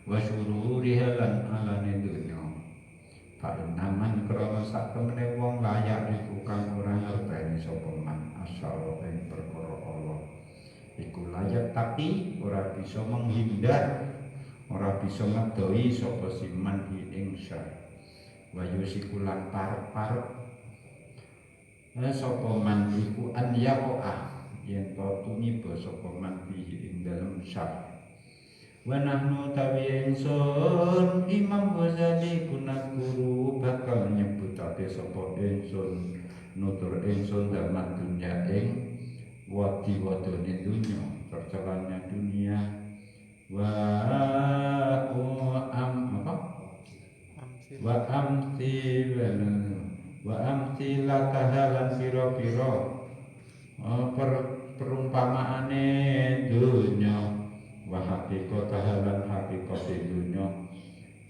wa syururiha lan alane dunya. Naman krana sak temene wong layak iku kang ora ngerteni sapa man asal ing perkara Allah iku layak tapi ora bisa menghindar, ora bisa ngedoi sapa siman ing syar wa yusikulan parep-parep sapa man iku an yaqah yen to tumiba sapa man ing dalem syar. Wa nahnu tawi ingsun Imam Ghazali kuna guru bakal nyebutake sapa ingsun nutur ingsun dalam dunya ing wadi-wadone dunya tercelannya dunia wa amti latahalan pira-pira perumpamaane dunya wa haqiqata halan haqiqati dunya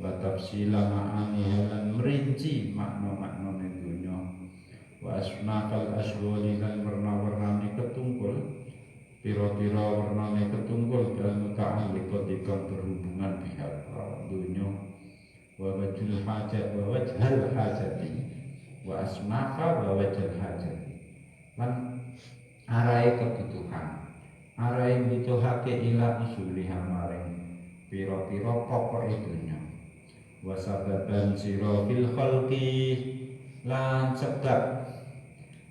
wa tafsila ma'ani halan merinci makna-maknane dunya wa asmaqal aswali lan warna-warnane ketungkul pira-pira warnane ketungkul dan muta'alliqati kang berhubungan pihak dunya wa wajhul hajat wa wajhal hajati wa asmaqa wa wajhal hajati lan arai kebutuhan arai butuhake ila usuliha maring pira-pira pokoke dunya wa sababan sira fil khalqi lan sebab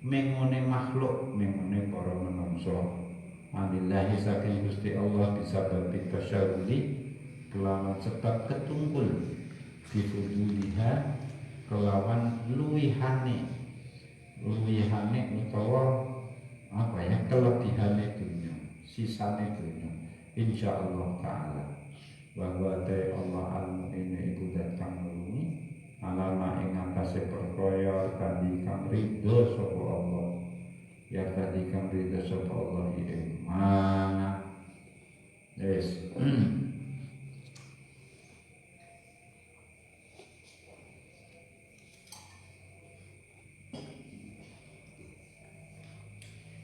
mengone makhluk mengone para manungsa alillahi saking Gusti Allah bisa babit tasyawuli kelawan sebab ketungkul difuduliha kelawan luwihane utawa apa ya kelebihane dunya sisane dunya insyaallah taala bahwa te Allah al-mu'in iku dat kang nulungi alama ing atase perkaya kanthi kang ridho sapa Allah ya kanthi kang ridho sapa Allah ing mana yes.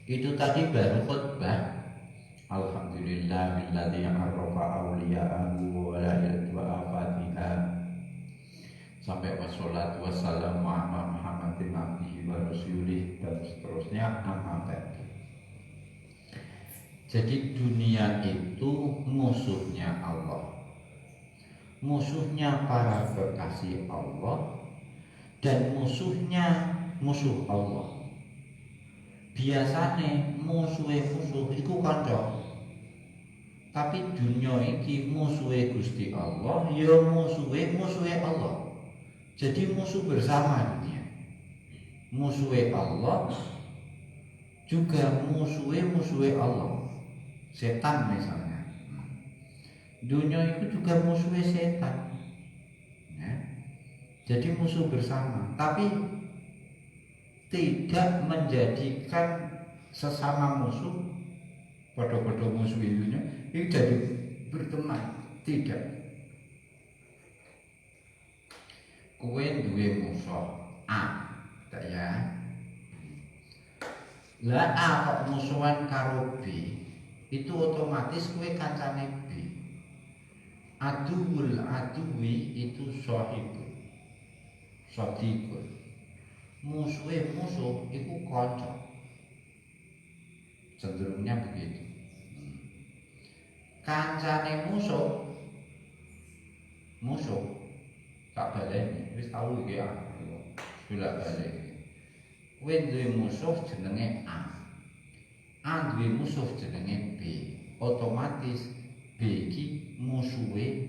Itu tadi baru khutbah. Alhamdulillah billadzi arrafa awliya'ahu wa la wa afatiha sampai wassalatu wassalamu ala Muhammadin abdihi wa rasulih dan seterusnya amma ba'du. Jadi dunia itu musuhnya Allah, musuhnya para kekasih Allah, dan musuhnya musuh Allah. Biasane musuh iku kanca. Tapi dunia iki musuhe Gusti Allah, ya musuhe Allah. Jadi musuh bersama dunia. Musuhe Allah juga musuhe Allah. Setan misalnya. Dunia itu juga musuhe setan. Ya. Jadi musuh bersama, tapi tidak menjadikan sesama musuh pada musuh dunia itu jadi berteman, tidak. Kowe duwe musuh A, tak ya? Lah A kok musuhan karo B, itu otomatis kowe kancane B. Aduwul aduwi itu sahibun, sadiqun. Musuhe musuh itu kanca. Cenderungnya begitu. Kancane musuh tak baleni wis tau iki ya. Bolak balik. Kowe duwe musuh jenenge A duwe musuh jenenge B. Otomatis B iki musuhe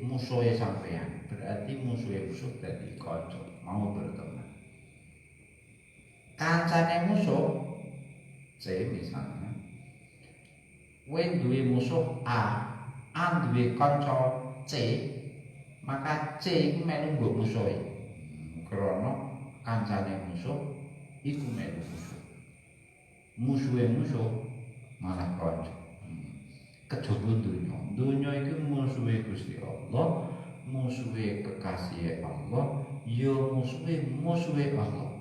sampean. Berarti musuhe musuh dadi kanca, mau berteman. Kancane musuh C misalnya. Kowe duwe musuh A duwe kanca C, maka C iku melu mbok musuhi. Krana kancane musuh iku melu musuh. Musuhe musuh malah kanca. Kejaba donya. Donya iku musuhe Gusti Allah, musuhe kekasih Allah, ya musuhe Allah.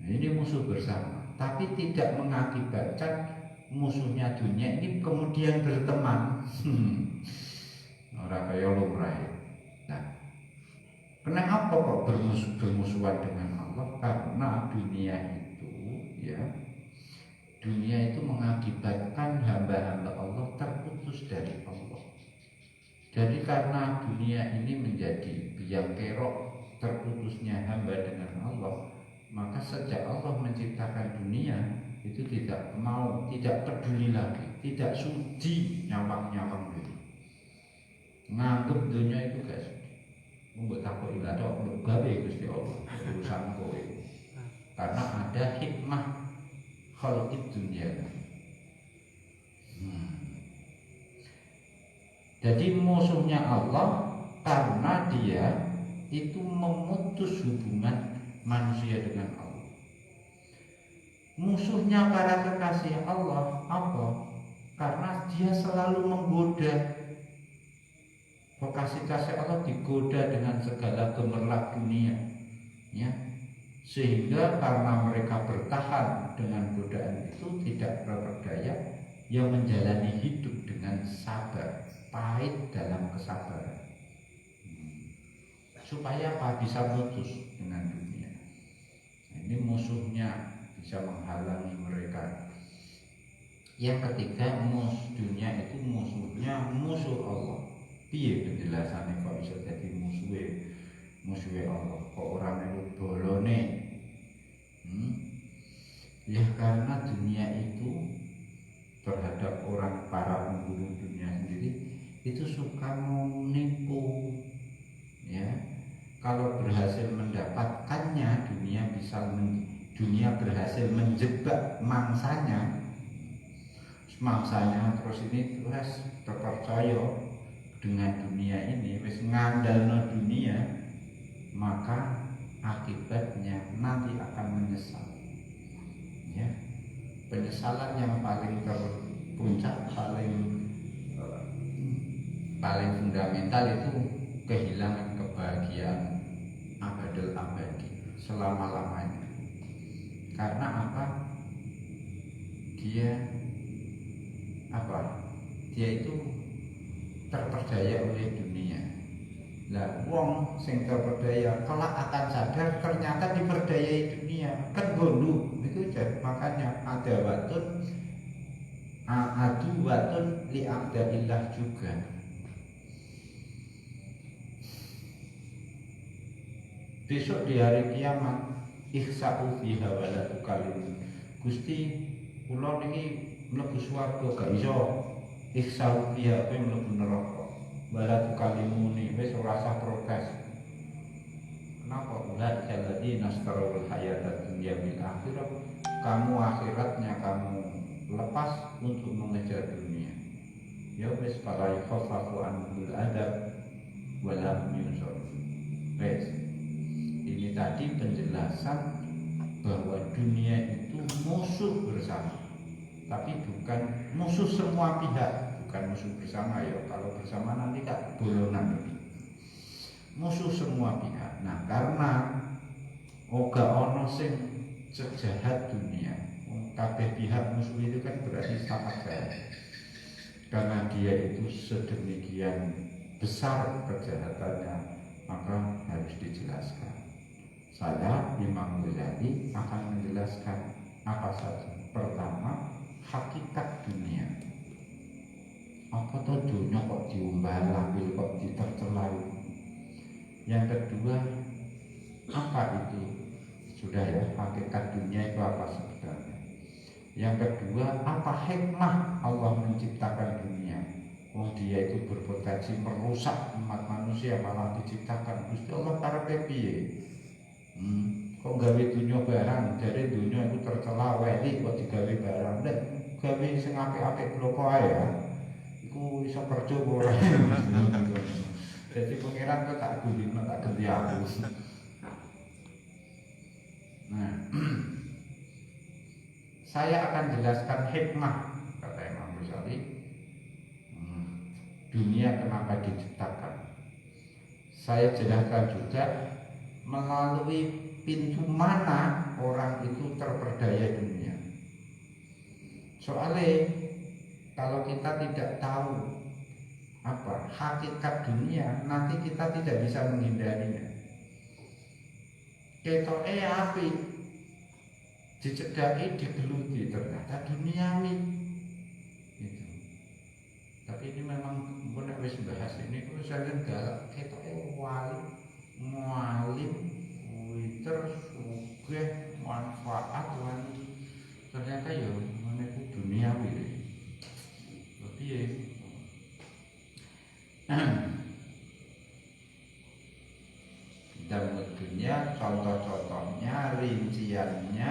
Nah, ini musuh bersama, tapi tidak mengakibatkan musuhnya dunia ini kemudian berteman. Orang kaya lumrah. Nah, kenapa kok bermusuhan dengan Allah? Karena dunia itu, ya, dunia itu mengakibatkan hamba-hamba Allah terputus dari Allah. Jadi karena dunia ini menjadi biang kerok terputusnya hamba dengan Allah, maka sejak Allah menciptakan dunia itu tidak peduli lagi, tidak sudi nyawang dulu. Nganggep dunia itu gak sudi. Mbok takoki lha tok mbok gawe Gusti Allah urusan kowe. Karena ada hikmah khalqid dunia. Jadi musuhnya Allah karena dia itu memutus hubungan manusia dengan Allah. Musuhnya para kekasih Allah apa? Karena dia selalu menggoda. Kekasih-kasih Allah digoda dengan segala gemerlap dunia, ya. Sehingga karena mereka bertahan dengan godaan itu tidak berdaya, yang menjalani hidup dengan sabar, pahit dalam kesabaran. Supaya apa? Bisa putus dengan dunia. Nah, ini musuhnya bisa menghalangi mereka. Yang ketiga, dunia itu musuhnya musuh Allah. Piye penjelasannya kok bisa jadi musuhe Allah? Kok orang itu bolone? Ya karena dunia itu terhadap para pengguna dunia sendiri itu suka menipu, ya. Kalau berhasil mendapatkannya, dunia berhasil menjebak mangsanya terus ini terus terpercaya dengan dunia ini, wis ngandalno dunia, maka akibatnya nanti akan menyesal, ya. Penyesalan yang paling terpuncak, paling fundamental itu kehilangan kebahagiaan abadul abadi selama-lamanya. Karena apa? Dia itu terperdaya oleh dunia. Lah wong sing terperdaya kelak akan sadar ternyata diperdayai dunia. Kan gondu itu jadi makanya ada watun li abdillah juga. Besok di hari kiamat ihsa'u fiha wa la tukallimun. Gusti kula niki mlebu swarga gak iso ihsa'u fiha kowe mlebu neraka. Wa la tukallimuni wis ora usah protes. Kenapa? Ulaika alladziina ashtarawul hayatad dunya bil akhirah. Kamu akhiratnya kamu lepas untuk mengejar dunia. Ya wis fala yakhafu anhul adab wa la hum yunzarun. Wis. Ini tadi penjelasan bahwa dunia itu musuh bersama, tapi bukan musuh semua pihak, bukan musuh bersama ya. Kalau bersama nanti tak bolonan. Musuh semua pihak. Nah karena oga ono sing sejahat dunia, kabeh pihak musuh itu kan berarti sangat jahat. Karena dia itu sedemikian besar kejahatannya, maka harus dijelaskan. Saya Imam Ghazali akan menjelaskan apa saja. Pertama, hakikat dunia. Apa tuh dunia kok diumbal-ambil, kok ditercelai? Yang kedua, apa itu? Sudah ya, hakikat dunia itu apa sebenarnya? Yang kedua, apa hikmah Allah menciptakan dunia? Dia itu berpotensi merusak umat manusia, malah diciptakan Gusti Allah karepe piye? Kok gawe dunia barang, jadi dunia itu tercela weli kok digawe barang. Nek gawe sing apik-apik bloko ae ya. Iku iso kerja ora. Jadi pangeran kok tak gulino tak ganti aku. Nah, saya akan jelaskan hikmah kata Imam Ghazali. Dunia kenapa diciptakan. Saya jelaskan juga melalui pintu mana orang itu terperdaya dunia. Soalnya kalau kita tidak tahu apa hakikat dunia, nanti kita tidak bisa menghindarinya. Ketoke api dicedaki digeluti ternyata duniawi gitu. Tapi ini memang nek wis bahas ini terus saya galak ketoke walim terus sugih manfaat wani ternyata ya meneku duniawi. Tapi ya dalam dunia contoh-contohnya, rinciannya,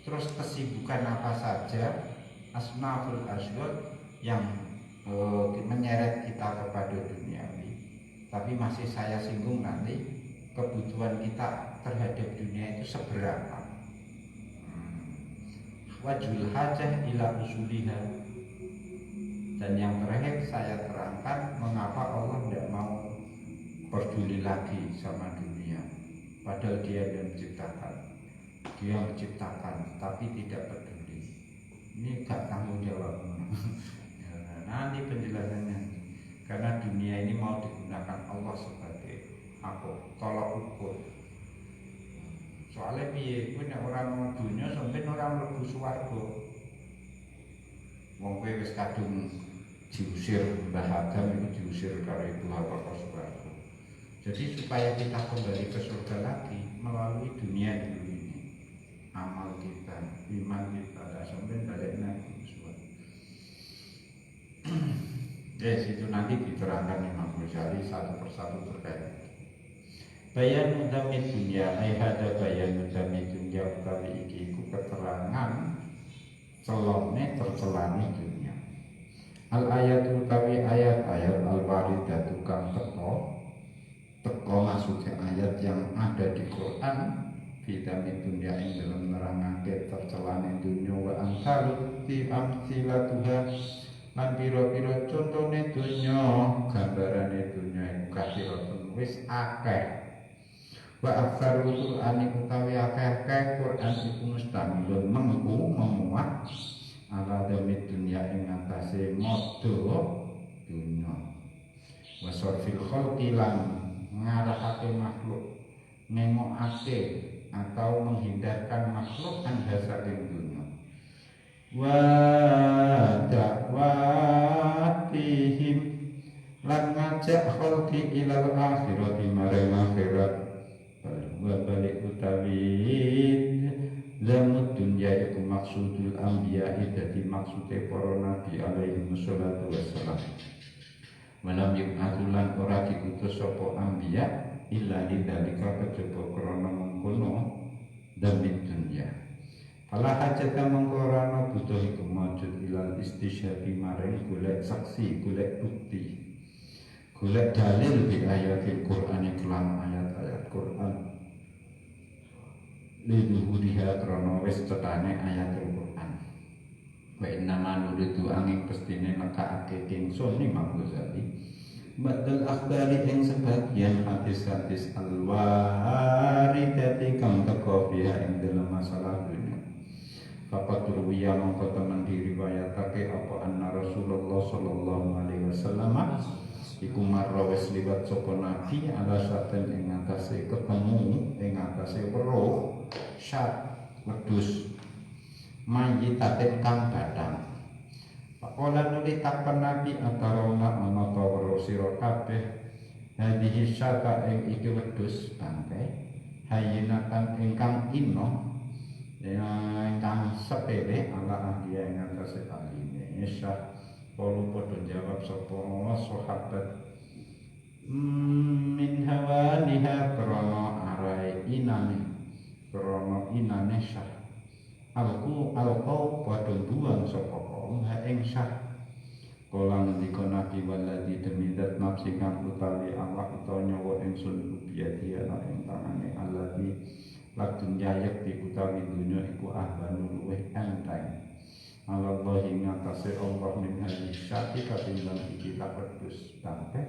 terus kesibukan apa saja, asnaful asyur yang menyeret kita kepada duniawi. Tapi masih saya singgung nanti kebutuhan kita terhadap dunia itu seberapa. Wajhul hajah ila usuliha. Dan yang terakhir saya terangkan mengapa Allah tidak mau peduli lagi sama dunia. Padahal dia yang menciptakan. Dia menciptakan tapi tidak peduli. Ini gak tanggung jawab. Nanti penjelasannya. Karena dunia ini mau digunakan Allah sebagai apa? Tolak ukur. Soalnya piye kuwi nek ora mau dunya sampeyan ora mlebu swarga. Wong kowe wis kadung diusir Mbah Adam itu diusir dari Ibu Hawa ke surga. Jadi supaya kita kembali ke surga lagi melalui dunia dulu ini, amal kita, iman kita, dan sampai balik lagi ke surga. Yes, itu nanti diterangkan Imam Ghazali satu persatu terkait. Bayan udami dunia, ayhada bayan udami dunia utawi iki ku keterangan celone tercelani dunia. Al ayat utawi ayat-ayat al waridatu kang teko maksudnya ayat yang ada di Quran vitamin dunia ing dalam nerangake tercelane dunia wa amsalu ti amsilatuha lan pira-pira contone dunya gambarane dunya iku kathiratun wis akeh. Wa aktsaru Qur'an utawi akeh-akeh Quran iku mustamilun memuat ala dami dunia ing atase modo dunya. Wa sarfil khalqi lan ngarahake makhluk, nengokake atau menghindarkan makhluk anda saking dunia. Wa dakwatihim lan ngajak khalqi ilal akhirati maring akhirat. Wa balik utawi zamud dunya iku maksudul anbiya dadi maksude para nabi alaihi wassalatu wassalam. Walam yub'atulan ora diutus sapa anbiya illa lidzalika kejaba krana mengkono demi dunya. Fala hajata mengko ora ana butuh iku maujud ilal istisyhadi maring golek saksi, golek bukti, golek dalil bi ayatil Qur'an kelan ayat-ayat Qur'an. Liduhuriha krana wis cetane ayatul Qur'an. Wa innama nuridu angin pestine nekake kingsun Imam Ghazali badal akhbari ing sebagian hadis-hadis al-waridati kang teko biha ing dalam masalah dunia. Fakat ruwiya mongko temen diriwayatake apa anna Rasulullah sallallahu alaihi wasallam iku marra wis liwat sapa nabi ala saten ing atase ketemu ing atase weruh syat wedhus mayitatin kang batang. Pakola nuli takkan nabi antarona ana ta weruh sira kabeh hadhihi syata ing iki wedhus bangkai hayinatan ingkang ino ingkang sepele ala ahliya ing atase ahline Isa Paulu padha jawab sapa sahabat min hawaniha krana arai inane syah alqau padha buang sapa kaum ha ing syah Kala ngendika Nabi waladi demi zat nafsi kang utawi Allah utawa nyawa ingsun biyadi ana ing tangane alladzi ladun yakti utawi dunya iku ahbanu luweh enteng. Allah ingatase Allah min hadis syati katimbang iki tak pedus sampai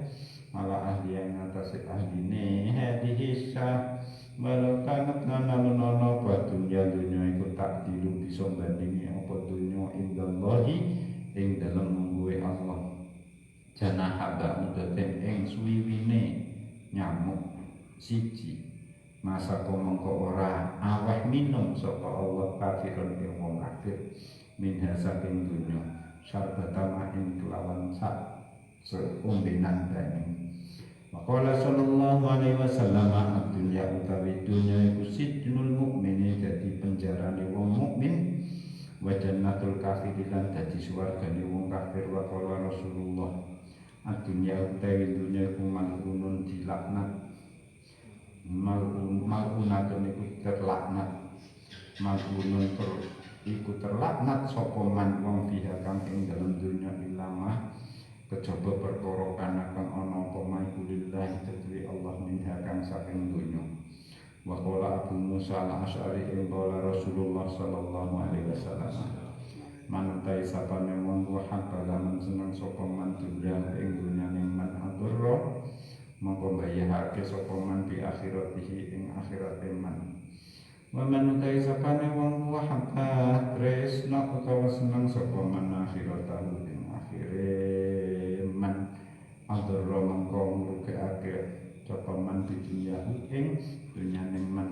malah ahli yang ngatasi ahline hadis syah walau kanat nana dunya iku tak dilu bisa bandingi apa dunya indallahi ing dalam mungguwe Allah janah haba mudaten ing suwiwine nyamuk siji masa mongko ora aweh minum sapa Allah kafirun ing wong kafir min hasaking dunya syarbata ing kelawan sak seumbenan banyu. Maqala sallallahu alaihi wasallam ad-dunya utawi dunya iku sijnul mukmini dadi penjarane wong mukmin wa jannatul kafir lan dadi swargane wong kafir. Wa qala Rasulullah ad-dunya utawi dunya iku malunun dilaknat malunatun iku terlaknat malunun iku terlaknat sapa man wong fiha kang ing dalem dunya ilama kejaba perkara kana kang ana apa maikulillah tetwi Allah minha kang saking dunya. Wa qala Abu Musa al-Asy'ari ing qala Rasulullah sallallahu alaihi wasallam manutai sapane wong habba lan seneng sapa man dunya ing dunyane man adurra mongko mbayahake sapa man bi akhiratihi ing akhirate man. Wa manutai sapane wong habba tresna utawa seneng sapa man akhiratahu ing akhire man adurra mongko ngrugiake sapa man di dunya ing dunyane man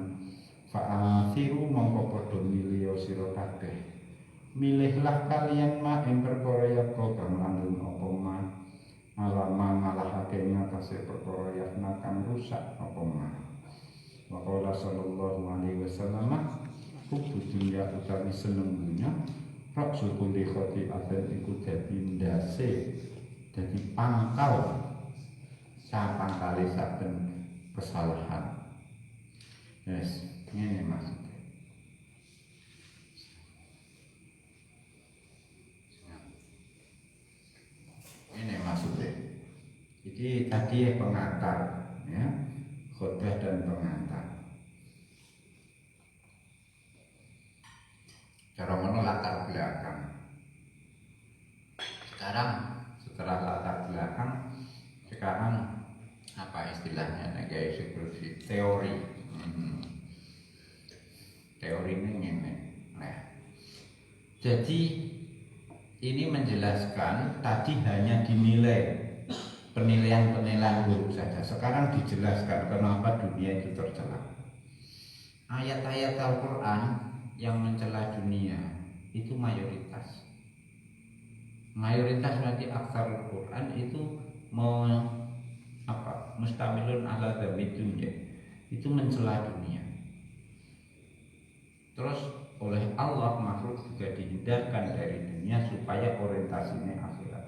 fa'athiru mongko padha milih sira kabeh milihlah kalian ma ing perkara yako kang langgeng apa ma alama ngalahake ngatasi perkara yakna kang rusak apa ma. Wa qala sallallahu alaihi wasallam hubbu dunya utawi seneng dunya raksul kulli khati'atin iku dadi ndase dadi pangkal sapangkale saben kesalahan. Yes, ngene maksudnya. Ini maksudnya. Jadi tadi pengantar, ya, khotbah dan pengantar. Cara menolak latar belakang. Sekarang setelah latar belakang, sekarang apa istilahnya? Kayak seperti teori. Teori ini. Nah, jadi ini menjelaskan tadi hanya dinilai penilaian-penilaian buruk saja. Sekarang dijelaskan kenapa dunia itu tercela. Ayat-ayat Al-Quran yang mencela dunia itu mayoritas. Mayoritas nanti aksar Al-Quran itu mustamilun ala dzamid dunya. Itu mencela dunia. Terus oleh Allah makhluk juga dihindarkan dari dunia supaya orientasinya akhirat.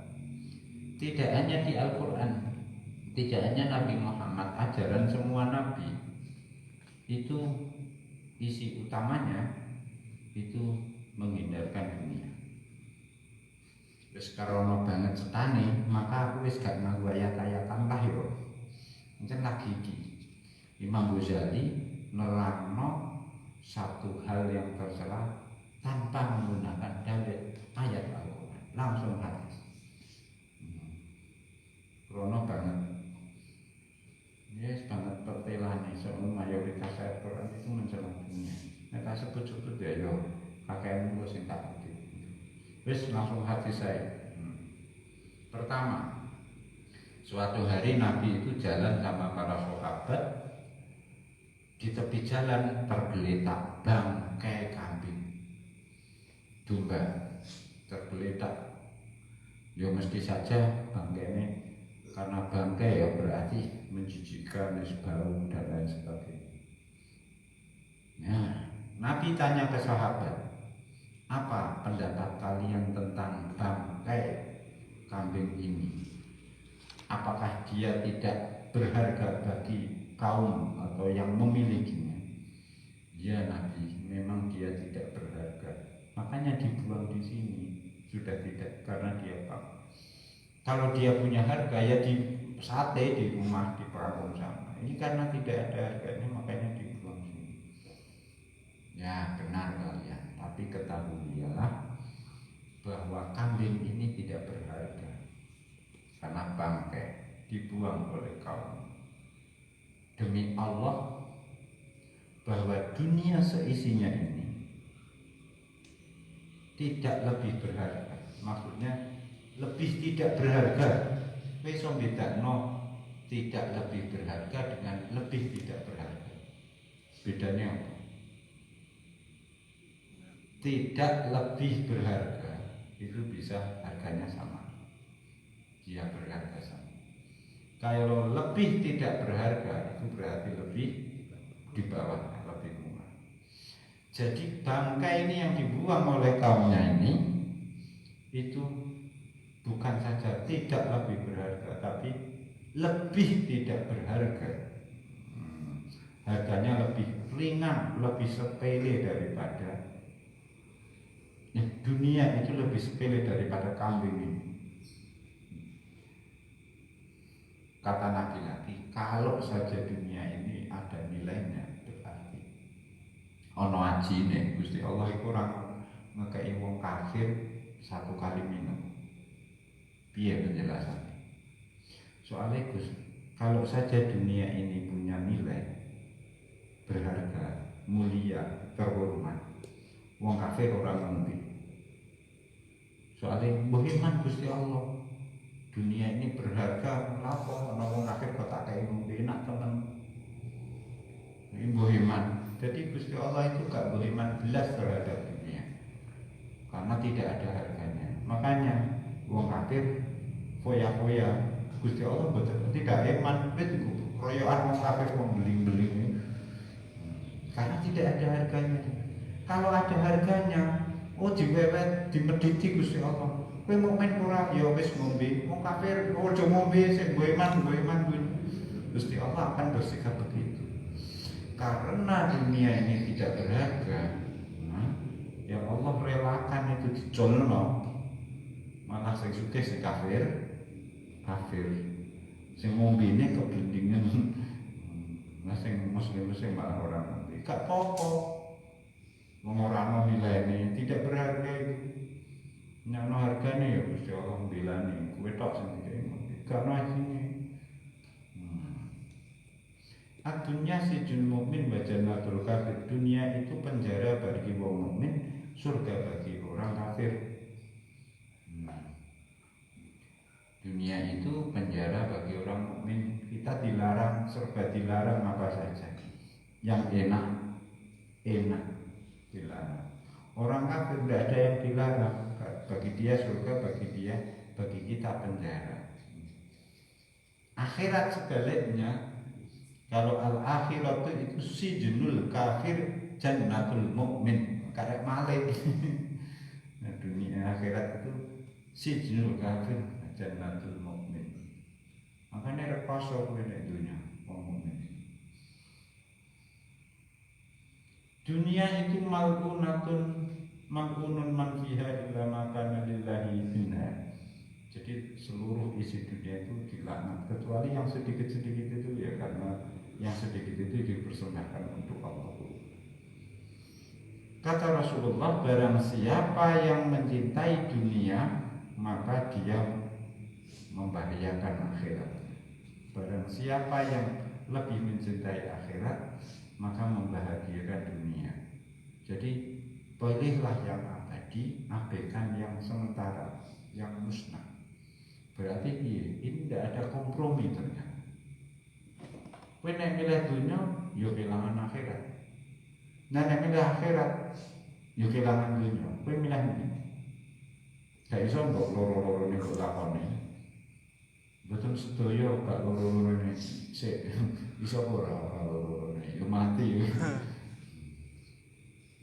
Tidak hanya di Al-Quran, tidak hanya Nabi Muhammad, ajaran semua Nabi itu isi utamanya itu menghindarkan dunia. Terus karena banget setane, maka aku wis gak nganggo ayat-ayatan lah yo. Encen lagi iki Imam Ghazali nerangno satu hal yang tercela tanpa menggunakan dalil ayat Al-Quran, langsung hadis. Krono banget, yes banget pertelane soal mayoritas ayat Quran itu mencela dunia. Mereka sebut-sebut ya yo, pakaian gue sing tak ngerti. Wis langsung hadis saya. Pertama, suatu hari Nabi itu jalan sama para sahabat. Di tepi jalan tergeletak bangkai kambing domba tergeletak. Ya mesti saja bangkainya, karena bangkai ya berarti menjijikkan, bau dan lain sebagainya. Nah, Nabi tanya ke sahabat, apa pendapat kalian tentang bangkai kambing ini? Apakah dia tidak berharga bagi kaum atau yang memilikinya? Ya Nabi, memang dia tidak berharga. Makanya dibuang di sini, sudah tidak, karena dia Kalau dia punya harga ya di sate di rumah di Pramun sama. Ini karena tidak ada harganya makanya dibuang sini. Ya benar kalian, tapi ketahuilah bahwa kambing ini tidak berharga karena bangkai dibuang oleh kaum. Demi Allah bahwa dunia seisinya ini tidak lebih berharga, maksudnya lebih tidak berharga. Besok bedakno tidak lebih berharga dengan lebih tidak berharga. Bedanya apa? Tidak lebih berharga itu bisa harganya sama, dia berharga sama. Kalau lebih tidak berharga itu berarti lebih di bawah, lebih murah. Jadi bangkai ini yang dibuang oleh kaumnya ini itu bukan saja tidak lebih berharga, tapi lebih tidak berharga. Harganya lebih ringan, lebih sepele daripada dunia itu lebih sepele daripada kambing ini. Kata Nabi lagi, kalau saja dunia ini ada nilainya, berarti ono ajine Gusti Allah iku ora ngekei wong kafir 1 kali minum. Piye penjelasannya? Soalnya Gus, kalau saja dunia ini punya nilai berharga, mulia, terhormat, wong kafir orang ngombe. Soalnya bagaimana Gusti Allah? Dunia ini berharga, kenapa? Ana wong kafir kok tak kei ngombe enak temen. Ini bohiman. Jadi Gusti Allah itu gak bohiman belas terhadap dunia, karena tidak ada harganya. Makanya wong kafir foya-foya Gusti Allah betul tidak eman itu royoan wong kafir wong beli-beli karena tidak ada harganya. Kalau ada harganya, oh diwewet, dimediti Gusti Allah. Kowe mukmin ora ya wis ngombe, wong kafir ojo ngombe sing boeman Gusti Allah akan bersikap begitu. Karena dunia ini tidak berharga, ya Allah relakan itu dicolno. Malah sing sugih sing kafir, sing ngombene kok blendingan. Nah sing muslim malah orang nanti gak apa-apa. Wong ora ana nilaine, tidak berharga itu. Nek ana hargane ya Gusti Allah mbelani, kowe tok sing dikene. Gak ana isine. Dunia sijun mukmin wa jannatul kafir. Dunia itu penjara bagi wong mukmin, surga bagi orang kafir. Dunia itu penjara bagi orang mukmin. Kita dilarang, serba dilarang apa saja. Yang enak dilarang. Orang kafir tidak ada yang dilarang. Bagi dia surga, bagi kita penjara. Akhirat sebaliknya. Kalau al-akhirat itu sijnul kafir jannatul mukmin. Karek malih. Nah, dunia akhirat itu sijnul kafir jannatul mukmin. Makanya rekoso kowe nek dunia wong mukmin. Dunia itu malkunun man fiha illa ma kana lillahi finna. Jadi seluruh isi dunia itu dilaknat kecuali yang sedikit-sedikit itu ya karena yang sedikit itu dipersembahkan untuk Allah. Kata Rasulullah, barang siapa yang mencintai dunia maka dia membahayakan akhirat. Barang siapa yang lebih mencintai akhirat maka membahagiakan dunia. Jadi pilihlah yang abadi, abaikan yang sementara, yang musnah. Berarti ini tidak ada kompromi ternyata. Kowe nek milih dunia, yo kehilangan akhirat. Nah nek milih akhirat, yo kehilangan dunia. Kowe milih ndi? Gak iso mbok loro-loro ning kok lakone. Betul sedaya gak loro-loro ning sik. Iso ora loro-loro yo mati.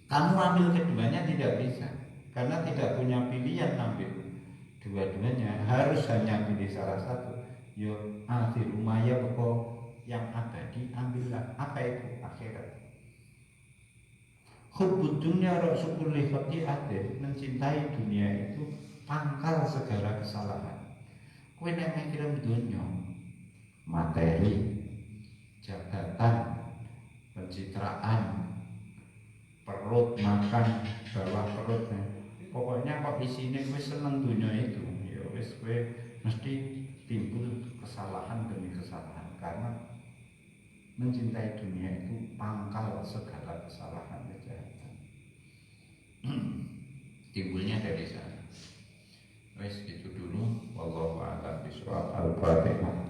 Kamu ambil keduanya tidak bisa, karena tidak punya pilihan ambil dua-duanya, harus hanya pilih salah satu. Yo akhir umaya pokok yang abadi ambillah. Apa itu? Akhirat. Hubbud dunya ra'su kulli khati'atin. Mencintai dunia itu pangkal segala kesalahan. Kowe nek mikir dunya, materi, jabatan, pencitraan, perut makan, bawah perut, pokoknya kok isine kowe seneng dunia itu, ya wis kowe mesti timbul kesalahan demi kesalahan karena mencintai dunia itu pangkal segala kesalahan kejahatan. Timbulnya dari sana. Wes gitu dulu. Wallahu a'lam bishawab. Al-Fatihah.